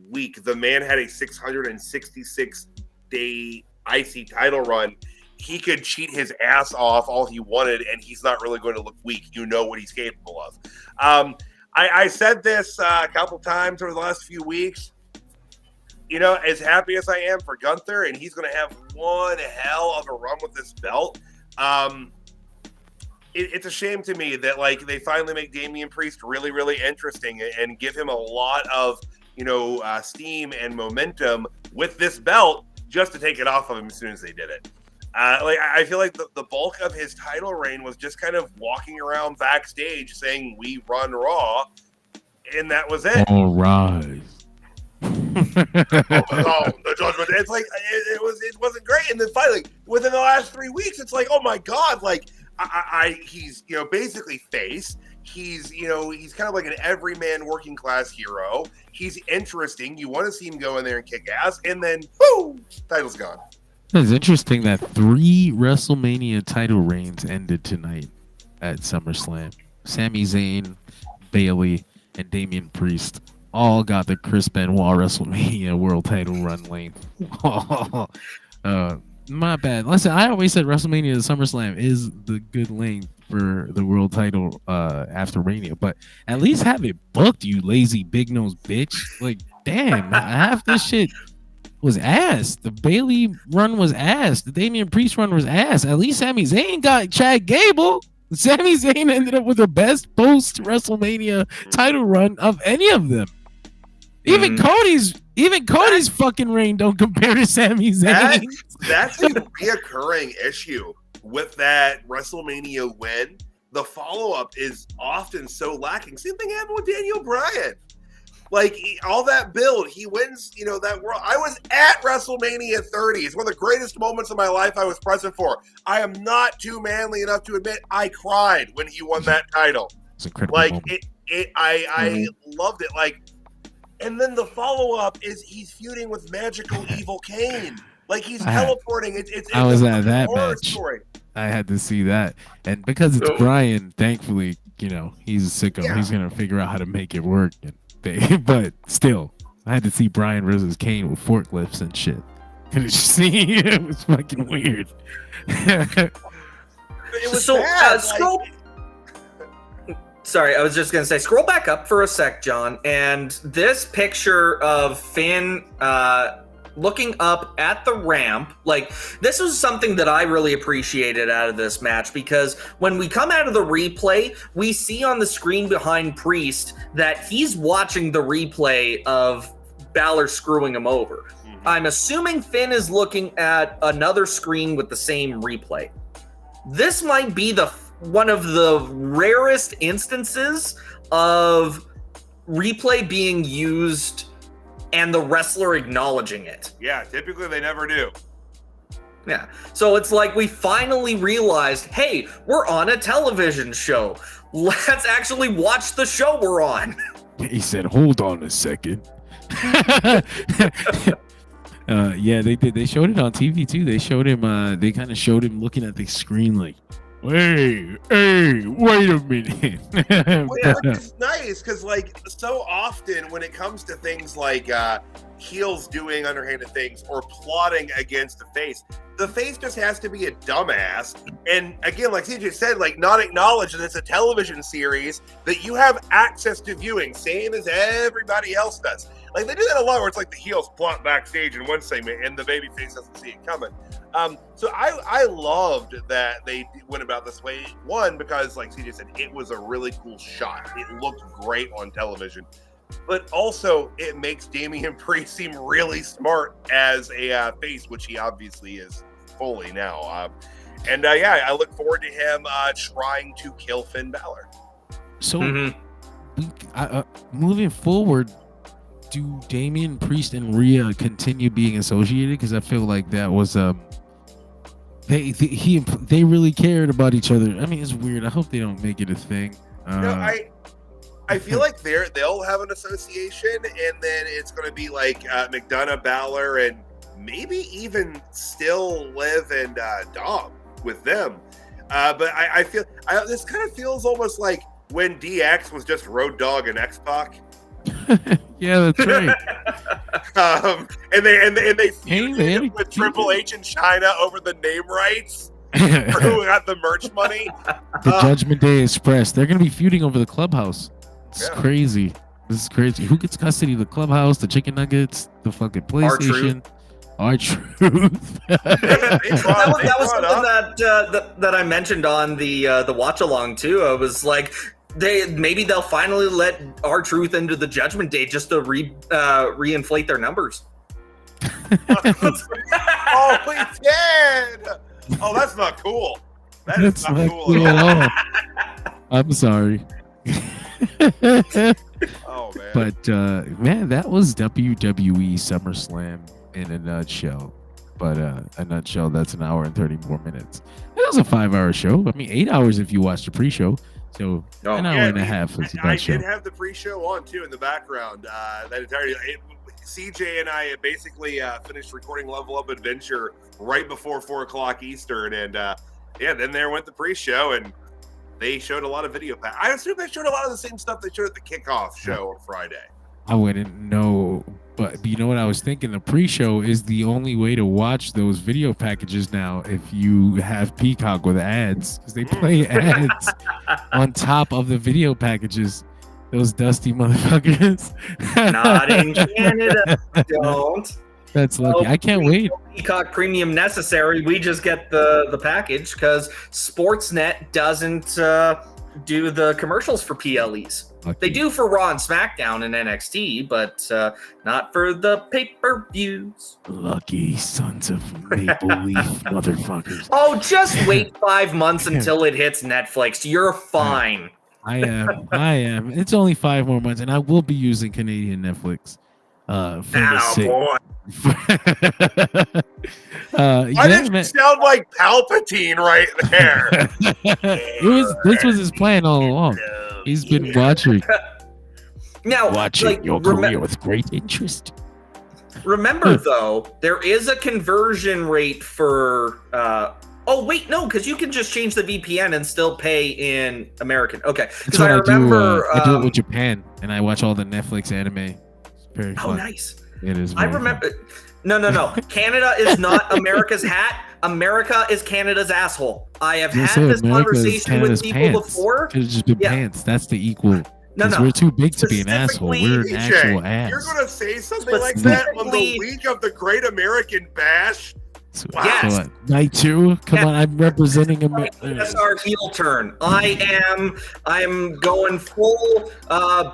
weak. The man had a 666-day IC title run. He could cheat his ass off all he wanted, and he's not really going to look weak. You know what he's capable of. I said this a couple times over the last few weeks. As happy as I am for Gunther, and he's going to have one hell of a run with this belt. It's a shame to me that they finally make Damian Priest really, really interesting and give him a lot of steam and momentum with this belt just to take it off of him as soon as they did it. I feel like the bulk of his title reign was just kind of walking around backstage saying "We run Raw," and that was it. All right. The Judgment. It's like it wasn't great, and then finally within the last 3 weeks, it's like, oh my god, he's basically face. He's kind of like an everyman working class hero. He's interesting. You want to see him go in there and kick ass, and then boom, title's gone. It's interesting that 3 WrestleMania title reigns ended tonight at SummerSlam. Sami Zayn, Bayley, and Damian Priest all got the Chris Benoit WrestleMania world title run length. My bad. Listen, I always said WrestleMania to SummerSlam is the good length for the world title after Mania, but at least have it booked, you lazy big nose bitch. Like, damn, half this shit was ass. The Bayley run was ass. The Damian Priest run was ass. At least Sami Zayn got Chad Gable. Sami Zayn ended up with the best post WrestleMania title run of any of them. Even Cody's fucking reign don't compare to Sami Zayn. That's a reoccurring issue with that WrestleMania win. The follow-up is often so lacking. Same thing happened with Daniel Bryan. All that build, he wins, that world. I was at WrestleMania 30. It's one of the greatest moments of my life I was present for. I am not too manly enough to admit I cried when he won that title. It's incredible. I loved it. And then the follow-up is he's feuding with magical evil Kane. He's teleporting. I was at that match. Story. I had to see that. And because it's Brian, thankfully, he's a sicko. Yeah. He's going to figure out how to make it work. But still, I had to see Brian versus Kane with forklifts and shit. It was fucking weird. It was so scroll. Sorry, I was just gonna say, scroll back up for a sec, John, and this picture of Finn looking up at the ramp, this was something that I really appreciated out of this match, because when we come out of the replay, we see on the screen behind Priest that he's watching the replay of Balor screwing him over. I'm assuming Finn is looking at another screen with the same replay. This might be one of the rarest instances of replay being used and the wrestler acknowledging it. Yeah, typically they never do. Yeah. So it's like we finally realized, hey, we're on a television show. Let's actually watch the show we're on. He said, hold on a second. Yeah, they did. They showed it on TV too. They showed him. They kind of showed him looking at the screen like, "Hey, wait a minute." Which is nice because, like, so often when it comes to things like heels doing underhanded things or plotting against the face just has to be a dumbass. And again, like CJ said, like, not acknowledge that it's a television series that you have access to viewing, same as everybody else does. Like, they do that a lot where it's like the heels plot backstage in one segment and the babyface doesn't see it coming. So I loved that they went about this way. One, because like CJ said, it was a really cool shot. It looked great on television. But also, it makes Damian Priest seem really smart as a face, which he obviously is fully now. Yeah, I look forward to him trying to kill Finn Balor. So, moving forward, do Damian Priest and Rhea continue being associated? Because I feel like that was they really cared about each other. I mean, it's weird. I hope they don't make it a thing. I feel like they'll have an association, and then it's going to be like McDonough, Balor, and maybe even still Liv and Dom with them. But I feel this kind of feels almost like when DX was just Road Dogg and X-Pac. Yeah, that's right. And they feuded with Triple H and China over the name rights. For who got the merch money? The Judgment Day Express. They're going to be feuding over the clubhouse. It's crazy. This is crazy. Who gets custody of the clubhouse, the chicken nuggets, the fucking PlayStation? R-Truth. That was something that I mentioned on the watch along too. I was like, they'll finally let R-Truth into the Judgment Day just to reinflate their numbers. Oh, we did. Oh, that's not cool. That's not cool at all. I'm sorry. Oh man. But man, that was WWE SummerSlam in a nutshell. But a nutshell, that's an hour and 34 minutes. That was a 5-hour show. I mean, 8 hours if you watch the pre-show. So an hour and a half is I did have the pre-show on too in the background. That entire CJ and I basically finished recording Level Up Adventure right before 4:00 Eastern, and then there went the pre-show, and they showed a lot of video. I assume they showed a lot of the same stuff they showed at the kickoff show on Friday. I wouldn't know, but you know what I was thinking? The pre-show is the only way to watch those video packages now if you have Peacock with ads, because they play ads on top of the video packages. Those dusty motherfuckers. Not in Canada. Don't. That's lucky. I can't wait. Peacock Premium necessary. We just get the package because Sportsnet doesn't do the commercials for PLEs. Lucky. They do for Raw and SmackDown and NXT, but not for the pay-per-views. Lucky sons of Maple Leaf motherfuckers. Oh, just wait 5 months until it hits Netflix. You're fine. I am. It's only 5 more months, and I will be using Canadian Netflix. Boy. Why did you sound like Palpatine right there? This was his plan all along. He's been watching your career with great interest. Remember, though, there is a conversion rate for. Oh wait, no, because you can just change the VPN and still pay in American. Okay, because I remember I do it with Japan, and I watch all the Netflix anime. It's very fun. Oh, nice. It is. I remember. Fun. No. Canada is not America's hat. America is Canada's asshole. I have had this conversation with people before. Could have just been pants. That's the equal. No. We're too big to be an asshole. We're an actual ass. You're gonna say something like that on the week of the Great American Bash? So, Yes. so what, night 2? Come on, I'm representing him. That's our heel turn. I'm going full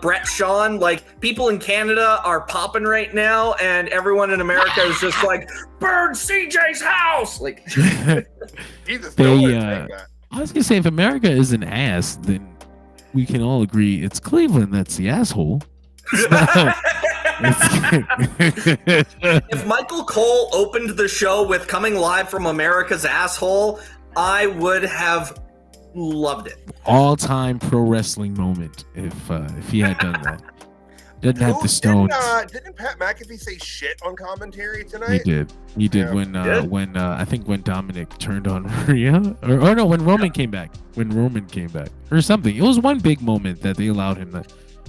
Brett Shawn. Like, people in Canada are popping right now, and everyone in America is just like, burn CJ's house. Like, Jesus, They, no one take that. I was gonna say, if America is an ass, then we can all agree it's Cleveland that's the asshole. if Michael Cole opened the show with coming live from America's asshole, I would have loved it. All-time pro wrestling moment if he had done that. Doesn't have the stones. Didn't Pat McAfee say shit on commentary He tonight? did. He did Yeah. when I think when Dominic turned on Rhea, or no, when Roman came back. When Roman came back, or something. It was one big moment that they allowed him to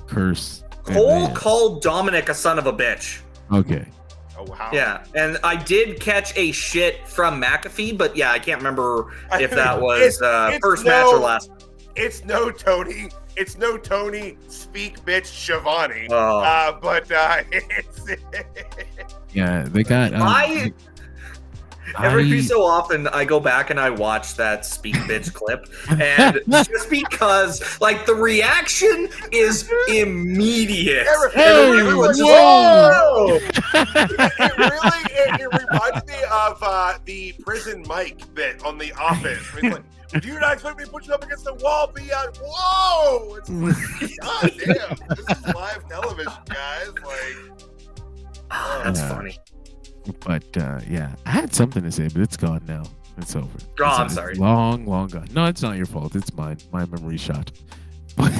curse. Cole called Dominic a son of a bitch. Okay. Oh wow. Yeah, and I did catch a shit from McAfee, but yeah, I can't remember if that was It's first match or last. It's no Tony. It's no Tony. Speak, bitch, Shivani. Oh. But it's. Yeah, they got. Every so often, I go back and I watch that Speak Bitch clip, and just because, like, the reaction is immediate. Everyone's just Whoa! It reminds me of the prison Mike bit on The Office. Where he's like, do you not expect me to put you up against the wall? Whoa! It's like, God damn, this is live television, guys. Like, That's funny. But yeah, I had something to say, but it's gone now. It's over. Oh, I'm It's sorry. Long gone. No, it's not your fault. It's mine. My memory shot. But,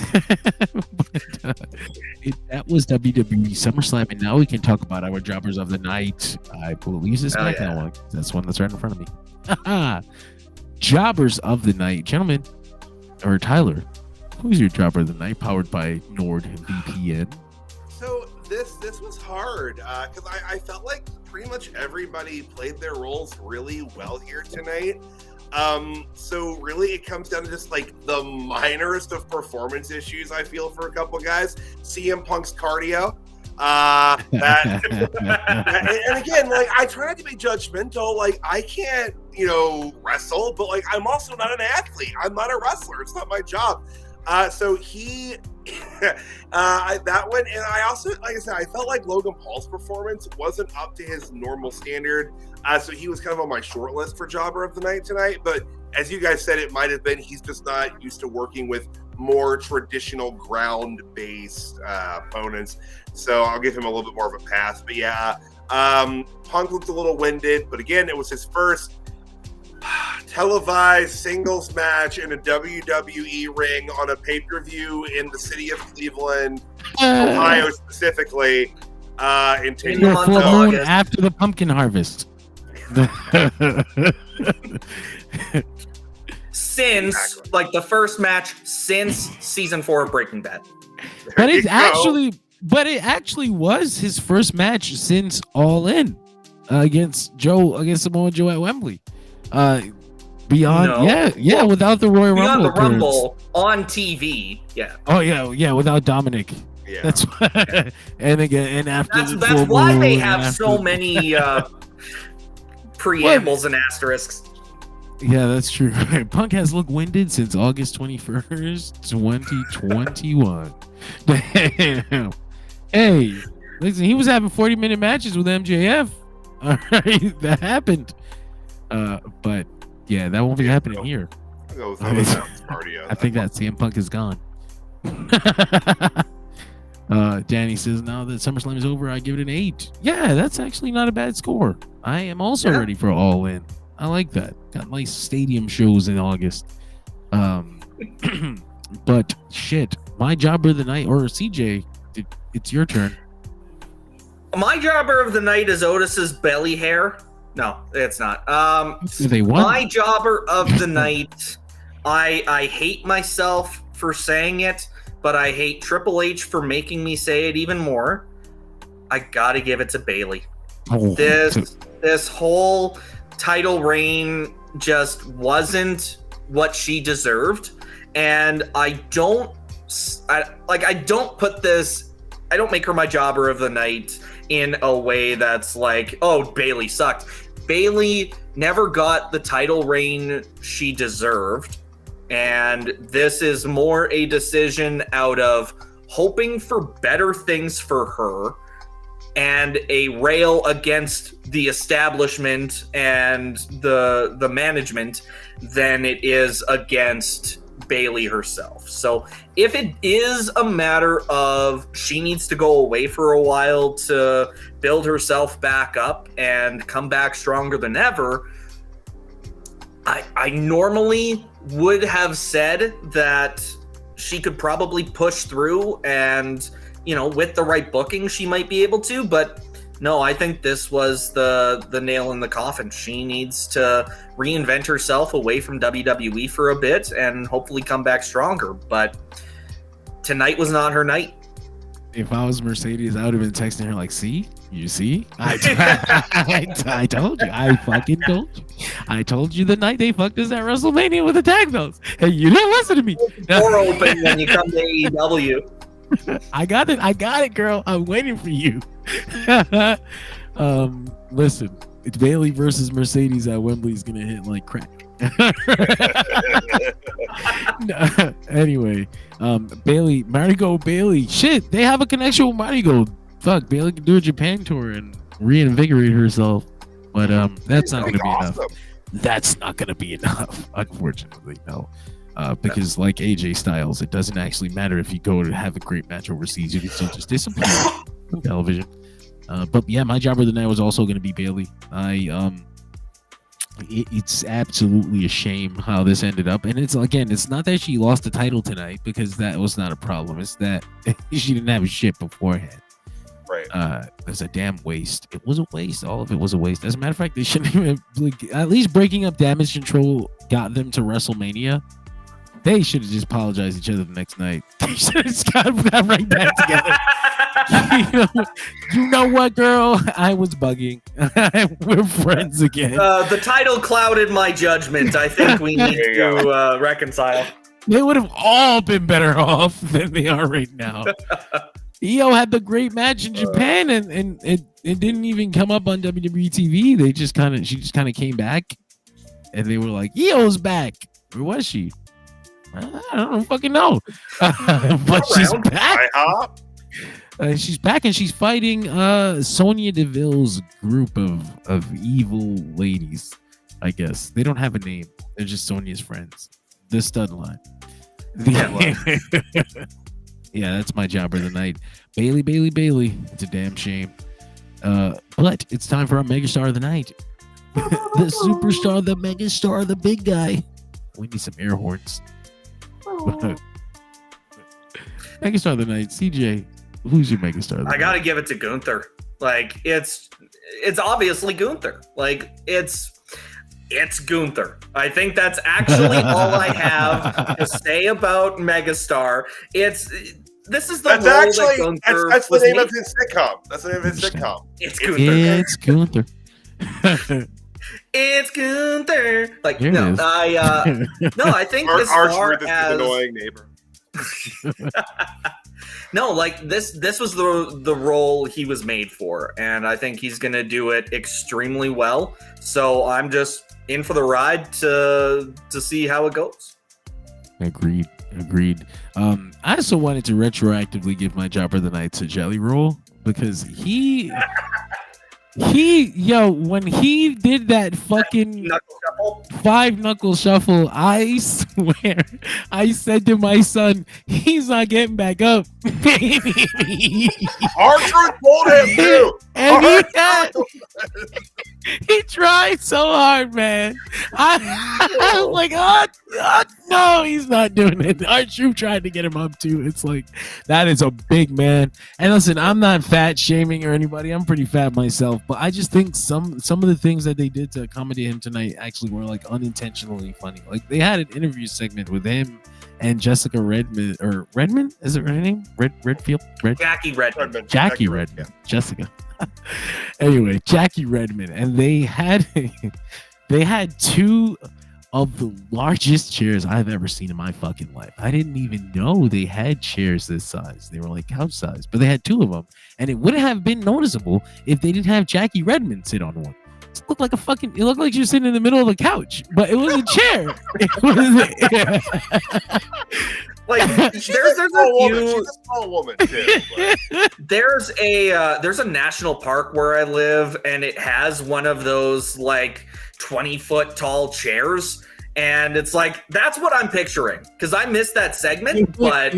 that was WWE SummerSlam, and now we can talk about our jobbers of the night. I believe this SmackDown one. That's one that's right in front of me. Jobbers of the night, gentlemen, or Tyler. Who's your jobber of the night? Powered by NordVPN. So this was hard because I felt like pretty much everybody played their roles really well here tonight. So really it comes down to just like the minorest of performance issues I feel for a couple guys. CM Punk's cardio. And again, like, I try not to be judgmental. Like, I can't, wrestle, but like, I'm also not an athlete. I'm not a wrestler. It's not my job. So he, that one, and I also, like I said, I felt like Logan Paul's performance wasn't up to his normal standard. So he was kind of on my short list for jobber of the night tonight. But as you guys said, it might have been he's just not used to working with more traditional ground-based opponents. So I'll give him a little bit more of a pass. But yeah, Punk looked a little winded. But again, it was his first televised singles match in a WWE ring on a pay-per-view in the city of Cleveland, Ohio specifically. In In the month of moon August. after the pumpkin harvest. Since, Exactly. like, the first match since season 4 of Breaking Bad. But you it go. actually was his first match since All In against Samoa Joe at Wembley. Beyond, No. yeah, without the Royal Beyond Rumble the Rumble on TV, yeah. Oh yeah, without Dominic. Yeah. That's and again, and after the That's full why they moon, have after- so many preambles and asterisks. Yeah, that's true. Punk has looked winded since August 21st, 2021. Damn. Hey, listen, he was having 40-minute matches with MJF. All right, that happened. But yeah, that won't be happening here. I'll go with cardio. I think that CM Punk is gone. Danny says, now that SummerSlam is over, I give it an 8. Yeah, that's actually not a bad score. I am also ready for All In. I like that. Got nice stadium shows in August. But shit, my jobber of the night, or CJ, it's your turn. My jobber of the night is Otis's belly hair. No, it's not. They won. My jobber of the night, I hate myself for saying it, but I hate Triple H for making me say it even more. I gotta give it to Bayley. Oh, This whole title reign just wasn't what she deserved, and I don't make her my jobber of the night in a way that's like, oh, Bayley sucked. Bayley never got the title reign she deserved, and this is more a decision out of hoping for better things for her and a rail against the establishment and the management than it is against Bayley herself. So if it is a matter of she needs to go away for a while to build herself back up and come back stronger than ever, I normally would have said that she could probably push through and, you know, with the right booking, she might be able to, but no, I think this was the nail in the coffin. She needs to reinvent herself away from WWE for a bit and hopefully come back stronger. But tonight was not her night. If I was Mercedes, I would have been texting her like, "See, you see, I told you, I fucking told you, I told you the night they fucked us at WrestleMania with the tag belts, and you didn't listen to me." Door open when you come to AEW. I got it, girl. I'm waiting for you. Listen, it's Bayley versus Mercedes at Wembley is gonna hit like crack. No, anyway, Bayley, Marigo Bayley. Shit, they have a connection with Marigo. Fuck, Bayley can do a Japan tour and reinvigorate herself. But that's not gonna be enough. That's not gonna be enough, unfortunately. No. Because like AJ Styles, it doesn't actually matter if you go to have a great match overseas. You can still just disappear on television. But yeah, my job of the night was also going to be Bayley. It's absolutely a shame how this ended up. And it's not that she lost the title tonight, because that was not a problem. It's that she didn't have shit beforehand. Right. It's a damn waste. It was a waste. All of it was a waste. As a matter of fact, they shouldn't even, like, at least breaking up Damage Control got them to WrestleMania. They should have just apologized to each other the next night. They should have just got right back together. You know what, girl? I was bugging. We're friends again. The title clouded my judgment. I think we need to reconcile. They would have all been better off than they are right now. Io had the great match in Japan, and it didn't even come up on WWE TV. She just kind of came back, and they were like, "Io's back." Where was she? I don't fucking know. But she's back. She's back, and she's fighting Sonya Deville's group of evil ladies. I guess they don't have a name. They're just Sonya's friends. The stud line. Yeah, that's my job of the night. Bayley. It's a damn shame. But it's time for our megastar of the night. The superstar, the megastar, the big guy. We need some air horns. Megastar of the night, CJ. Who's your megastar of the night? I gotta give it to Gunther. Like, it's obviously Gunther. Like, it's Gunther. I think that's actually all I have to say about megastar. This is the role that Gunther that's the name of his sitcom. That's the name of his sitcom. It's Gunther. It's Gunther. It's Gunther. Like, Here no, I think as far as annoying neighbor. No, like this was the role he was made for, and I think he's gonna do it extremely well. So I'm just in for the ride to see how it goes. Agreed. I also wanted to retroactively give my job of the night to Jelly Roll, because when he did that fucking five knuckle shuffle, I swear I said to my son, he's not getting back up. R-Truth told him too. And he tried so hard, man. I was like, no, he's not doing it. R-Truth tried to get him up too. It's like, that is a big man. And listen, I'm not fat shaming or anybody. I'm pretty fat myself, but I just think some of the things that they did to accommodate him tonight actually were like unintentionally funny. Like, they had an interview segment with him and Jessica Redmond, or Redmond, is it her name? Jackie Redmond. Jackie Redmond. Jessica. Anyway, Jackie Redmond, and they had two of the largest chairs I've ever seen in my fucking life. I didn't even know they had chairs this size. They were like couch size, but they had two of them, and it wouldn't have been noticeable if they didn't have Jackie Redmond sit on one. It looked like it looked like you were sitting in the middle of the couch, but it was a chair. It was, Like She's a small woman too. But. There's a national park where I live, and it has one of those like 20-foot tall chairs, and it's like that's what I'm picturing because I missed that segment, but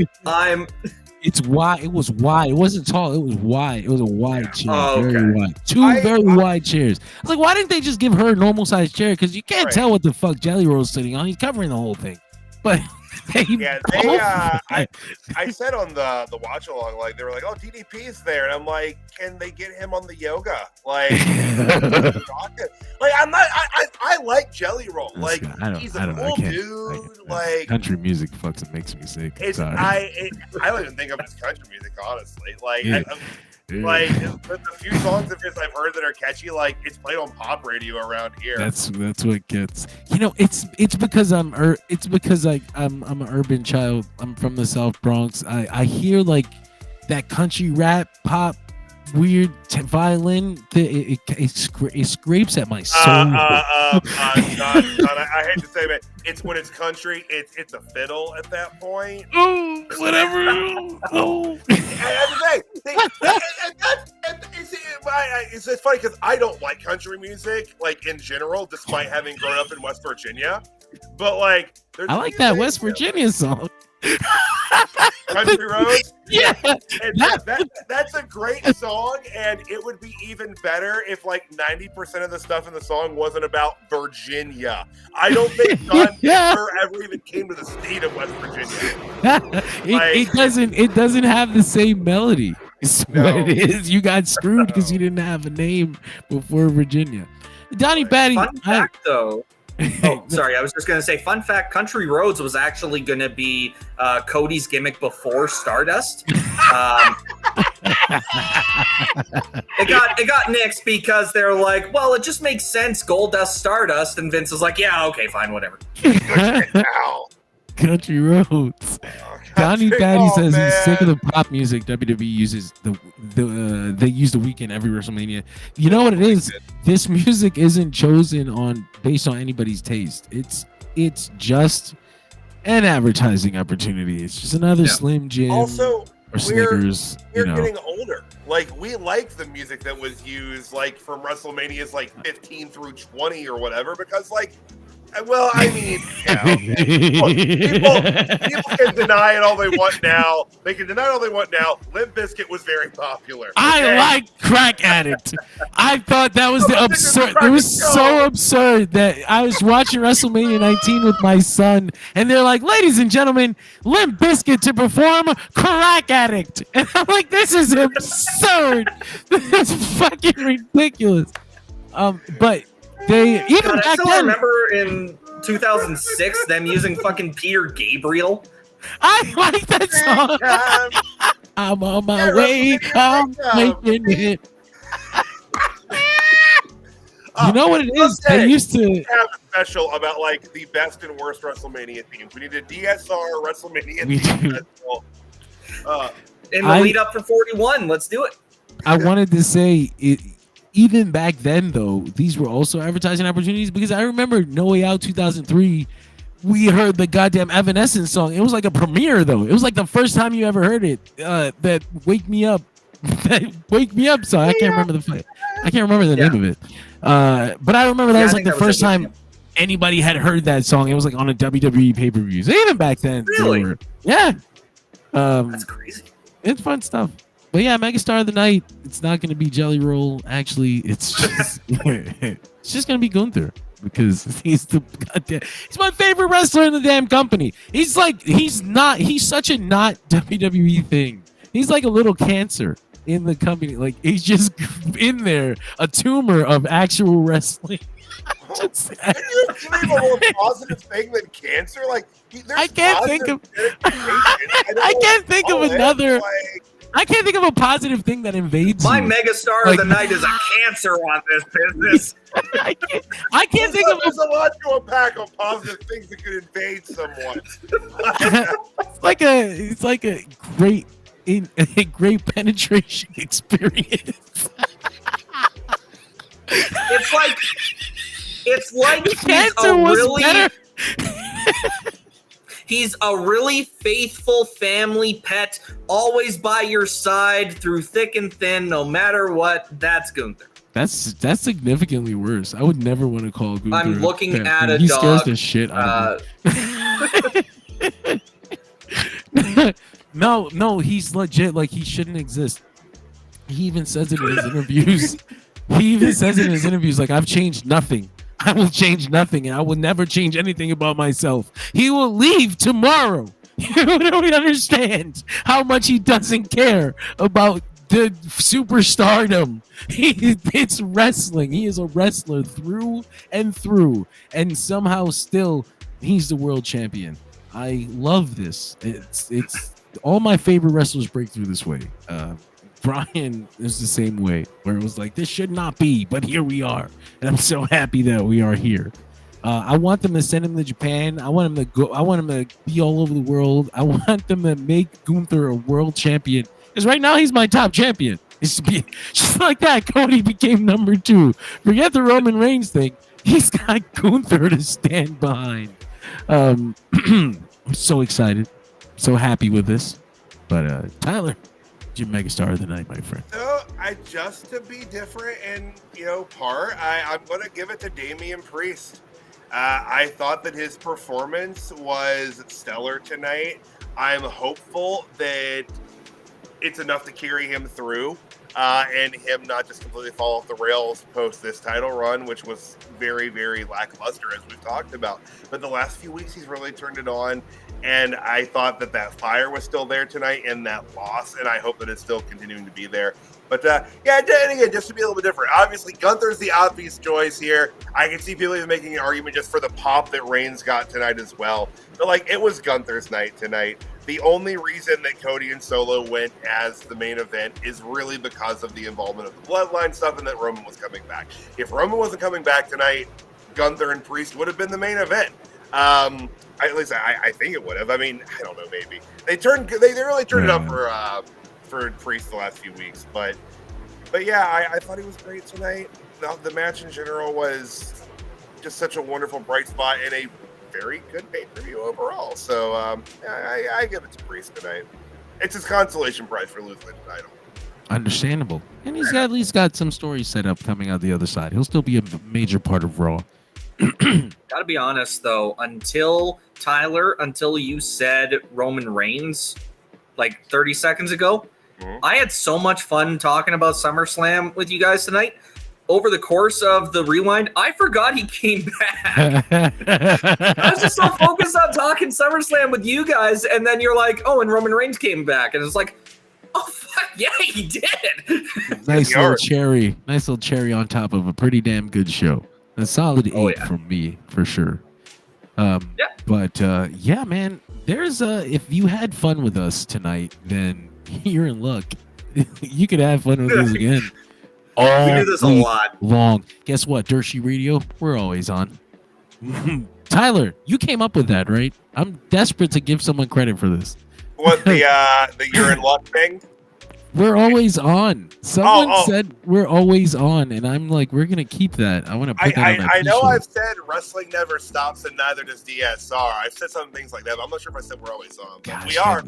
It's wide. It was wide. It wasn't tall. it was wide. It was a wide chair. Oh, okay. Very wide. Two very wide chairs. I was like, why didn't they just give her a normal sized chair? Because you can't tell what the fuck Jelly Roll's sitting on. He's covering the whole thing. But I said on the watch along, like they were like, oh, DDP's there, and I'm like, can they get him on the yoga? Like, I like Jelly Roll. Like, he's a cool dude. Like, country music fucking makes me sick. I don't even think of his country music, honestly. Like, like the few songs of his I've heard that are catchy, like it's played on pop radio around here. That's what gets. It's because I'm an urban child. I'm from the South Bronx. I hear like that country rap pop weird violin. It scrapes at my soul. John, I hate to say, but it's when it's country, it's a fiddle at that point. Oh, whatever. Oh. It's funny because I don't like country music, like in general, despite having grown up in West Virginia. But like, I like that West Virginia song. Country Roads? Yeah. And that's a great song, and it would be even better if like 90% of the stuff in the song wasn't about Virginia. I don't think John Denver ever even came to the state of West Virginia. It doesn't have the same melody. It's what it is. You got screwed because you didn't have a name before Virginia. Donnie Batty. Fun fact, though. Oh, sorry. I was just going to say, fun fact, Country Roads was actually going to be Cody's gimmick before Stardust. It got nixed because they're like, well, it just makes sense, Goldust, Stardust. And Vince was like, yeah, okay, fine, whatever. Country Roads. Donnie Batty says he's sick of the pop music WWE uses. They use the Weeknd every WrestleMania. You know what it is? This music isn't chosen based on anybody's taste. It's just an advertising opportunity. It's just another Slim Jim also, or Snickers. We're getting older. Like, we like the music that was used like from WrestleManias like 15 through 20 or whatever, because like, well, I mean, look, people can deny it all they want now. They can deny it all they want now. Limp Bizkit was very popular. Okay? I like Crack Addict. I thought that was the absurd. It was so absurd that I was watching WrestleMania 19 with my son, and they're like, ladies and gentlemen, Limp Bizkit to perform Crack Addict. And I'm like, this is absurd. This is fucking ridiculous. But they even back then. I remember in 2006 them using fucking Peter Gabriel. I like that song. I'm on my way. I'm making it. You know what it is? They used to have a special about like the best and worst WrestleMania themes. We need a DSR WrestleMania theme special. In the lead up for 41, let's do it. I wanted to say it. Even back then, though, these were also advertising opportunities because I remember No Way Out 2003. We heard the goddamn Evanescence song. It was like a premiere, though. It was like the first time you ever heard it. That Wake Me Up, song. I can't remember the name of it. But I remember that was like the first time anybody had heard that song. It was like on a WWE pay-per-view. So even back then, really, that's crazy. It's fun stuff. But yeah, Megastar of the Night, it's not going to be Jelly Roll. Actually, it's just going to be Gunther because he's my favorite wrestler in the damn company. He's such a not WWE thing. He's like a little cancer in the company. Like he's just in there, a tumor of actual wrestling. Can you think of a more positive thing than cancer? Like I can't think of another. I can't think of a positive thing that invades my you. Megastar of the Night is a cancer on this business. I can't think of there's a lot to unpack on positive things that could invade someone. It's like a great penetration experience. It's like he's a really faithful family pet, always by your side through thick and thin, no matter what. That's Gunther. That's significantly worse. I would never want to call Gunther. I'm looking at a he dog. Scares the shit out of me. No, he's legit. Like, he shouldn't exist. He even says it in his interviews. Like, I've changed nothing. I will change nothing, and I will never change anything about myself. He will leave tomorrow. You don't understand how much he doesn't care about the superstardom. It's wrestling. He is a wrestler through and through, and somehow still he's the world champion. I love this. It's all my favorite wrestlers break through this way. Brian is the same way, where it was like, this should not be, but here we are, and I'm so happy that we are here. I want them to send him to Japan. I want him to go. I want him to be all over the world. I want them to make Gunther a world champion. Because right now he's my top champion. It's just like that. Cody became number 2. Forget the Roman Reigns thing. He's got Gunther to stand behind. I'm so excited, so happy with this. But Tyler, your megastar of the night, my friend. So just to be different and part, I'm gonna give it to Damian Priest. I thought that his performance was stellar tonight. I'm hopeful that it's enough to carry him through and him not just completely fall off the rails post this title run, which was very, very lackluster, as we've talked about. But the last few weeks, he's really turned it on. And I thought that fire was still there tonight in that loss, and I hope that it's still continuing to be there. But and again, just to be a little bit different. Obviously, Gunther's the obvious choice here. I can see people even making an argument just for the pop that Reigns got tonight as well. But it was Gunther's night tonight. The only reason that Cody and Solo went as the main event is really because of the involvement of the Bloodline stuff and that Roman was coming back. If Roman wasn't coming back tonight, Gunther and Priest would have been the main event. At least I think it would have. I mean, I don't know, maybe they really turned it up for Priest the last few weeks, but yeah, I thought he was great tonight. The match in general was just such a wonderful bright spot and a very good pay-per-view overall. So I give it to Priest tonight. It's his consolation prize for losing the title. Understandable, and he's at least got some stories set up coming out the other side. He'll still be a major part of Raw. Gotta be honest though, until you said Roman Reigns like 30 seconds ago, I had so much fun talking about SummerSlam with you guys tonight. Over the course of the rewind, I forgot he came back. I was just so focused on talking SummerSlam with you guys, and then you're like, oh, and Roman Reigns came back, and it's like, oh fuck yeah, he did. Nice little cherry on top of a pretty damn good show. A solid 8 from me for sure. But yeah, man, there's if you had fun with us tonight, then you're in luck. You could have fun with us again. We do this a lot. Long. Guess what? Dirt Sheet Radio, we're always on. Tyler, you came up with that, right? I'm desperate to give someone credit for this. What, the you're in luck thing? We're always on. Someone said we're always on, and I'm like, we're gonna keep that. I want to put that on my I know t-shirt. I've said wrestling never stops, and neither does DSR. I've said some things like that, but I'm not sure if I said we're always on. But Gosh, we are.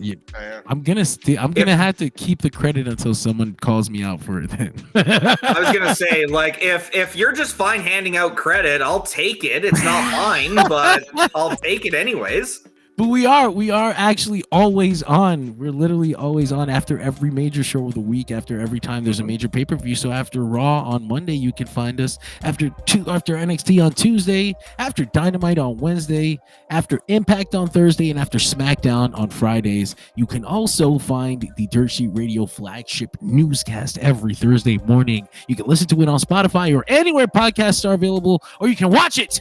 I'm gonna have to keep the credit until someone calls me out for it. Then I was gonna say, like, if you're just fine handing out credit, I'll take it. It's not mine, but I'll take it anyways. But we are actually always on. We're literally always on after every major show of the week, after every time there's a major pay-per-view. So after Raw on Monday, you can find us. After NXT on Tuesday, after Dynamite on Wednesday, after Impact on Thursday, and after SmackDown on Fridays. You can also find the Dirt Sheet Radio flagship newscast every Thursday morning. You can listen to it on Spotify or anywhere podcasts are available, or you can watch it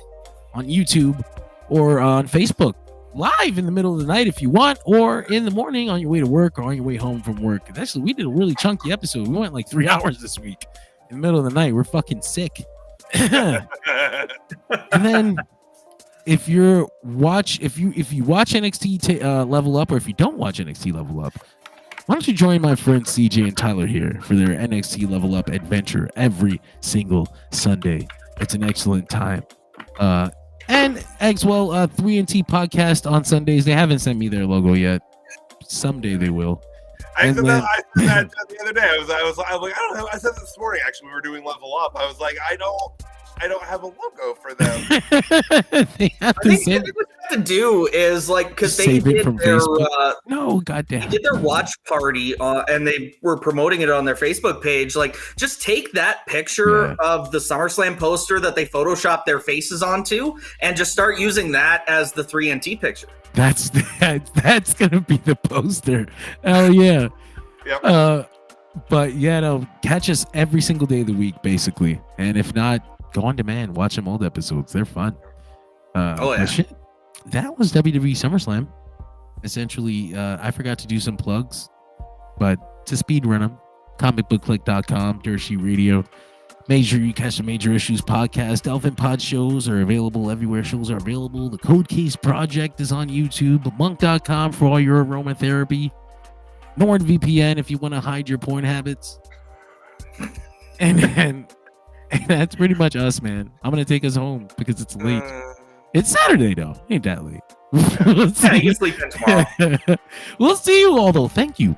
on YouTube or on Facebook live in the middle of the night if you want, or in the morning on your way to work or on your way home from work. And actually, we did a really chunky episode. We went like 3 hours this week in the middle of the night. We're fucking sick. And then if you watch NXT Level Up, or if you don't watch NXT Level Up, Why don't you join my friends CJ and Tyler here for their NXT Level Up adventure every single Sunday? It's an excellent time. And as well, 3&T podcast on Sundays. They haven't sent me their logo yet. Someday they will. I said that the other day. I was like, I don't have. I said this morning. Actually, we were doing Level Up. I was like, I don't have a logo for them. They have I to think send. what you have to do is like because they Save it did from their Facebook? No, goddamn. they did their watch party and they were promoting it on their Facebook page. Like, just take that picture of the SummerSlam poster that they photoshopped their faces onto, and just start using that as the 3&T picture. That's gonna be the poster. Hell yeah. Yep. But yeah, no, catch us every single day of the week, basically. And if not, go on demand, watch some old episodes. They're fun. But shit, that was WWE SummerSlam. Essentially, I forgot to do some plugs, but to speed run them, comicbookclick.com, Dirt Sheet Radio. Make sure you catch the Major Issues podcast. Elfin Pod shows are available everywhere shows are available. The Code Case Project is on YouTube. Monk.com for all your aromatherapy. NordVPN if you want to hide your porn habits. And that's pretty much us, man. I'm going to take us home because it's late. It's Saturday, though. Ain't that late. You can sleep in tomorrow. We'll see you all, though. Thank you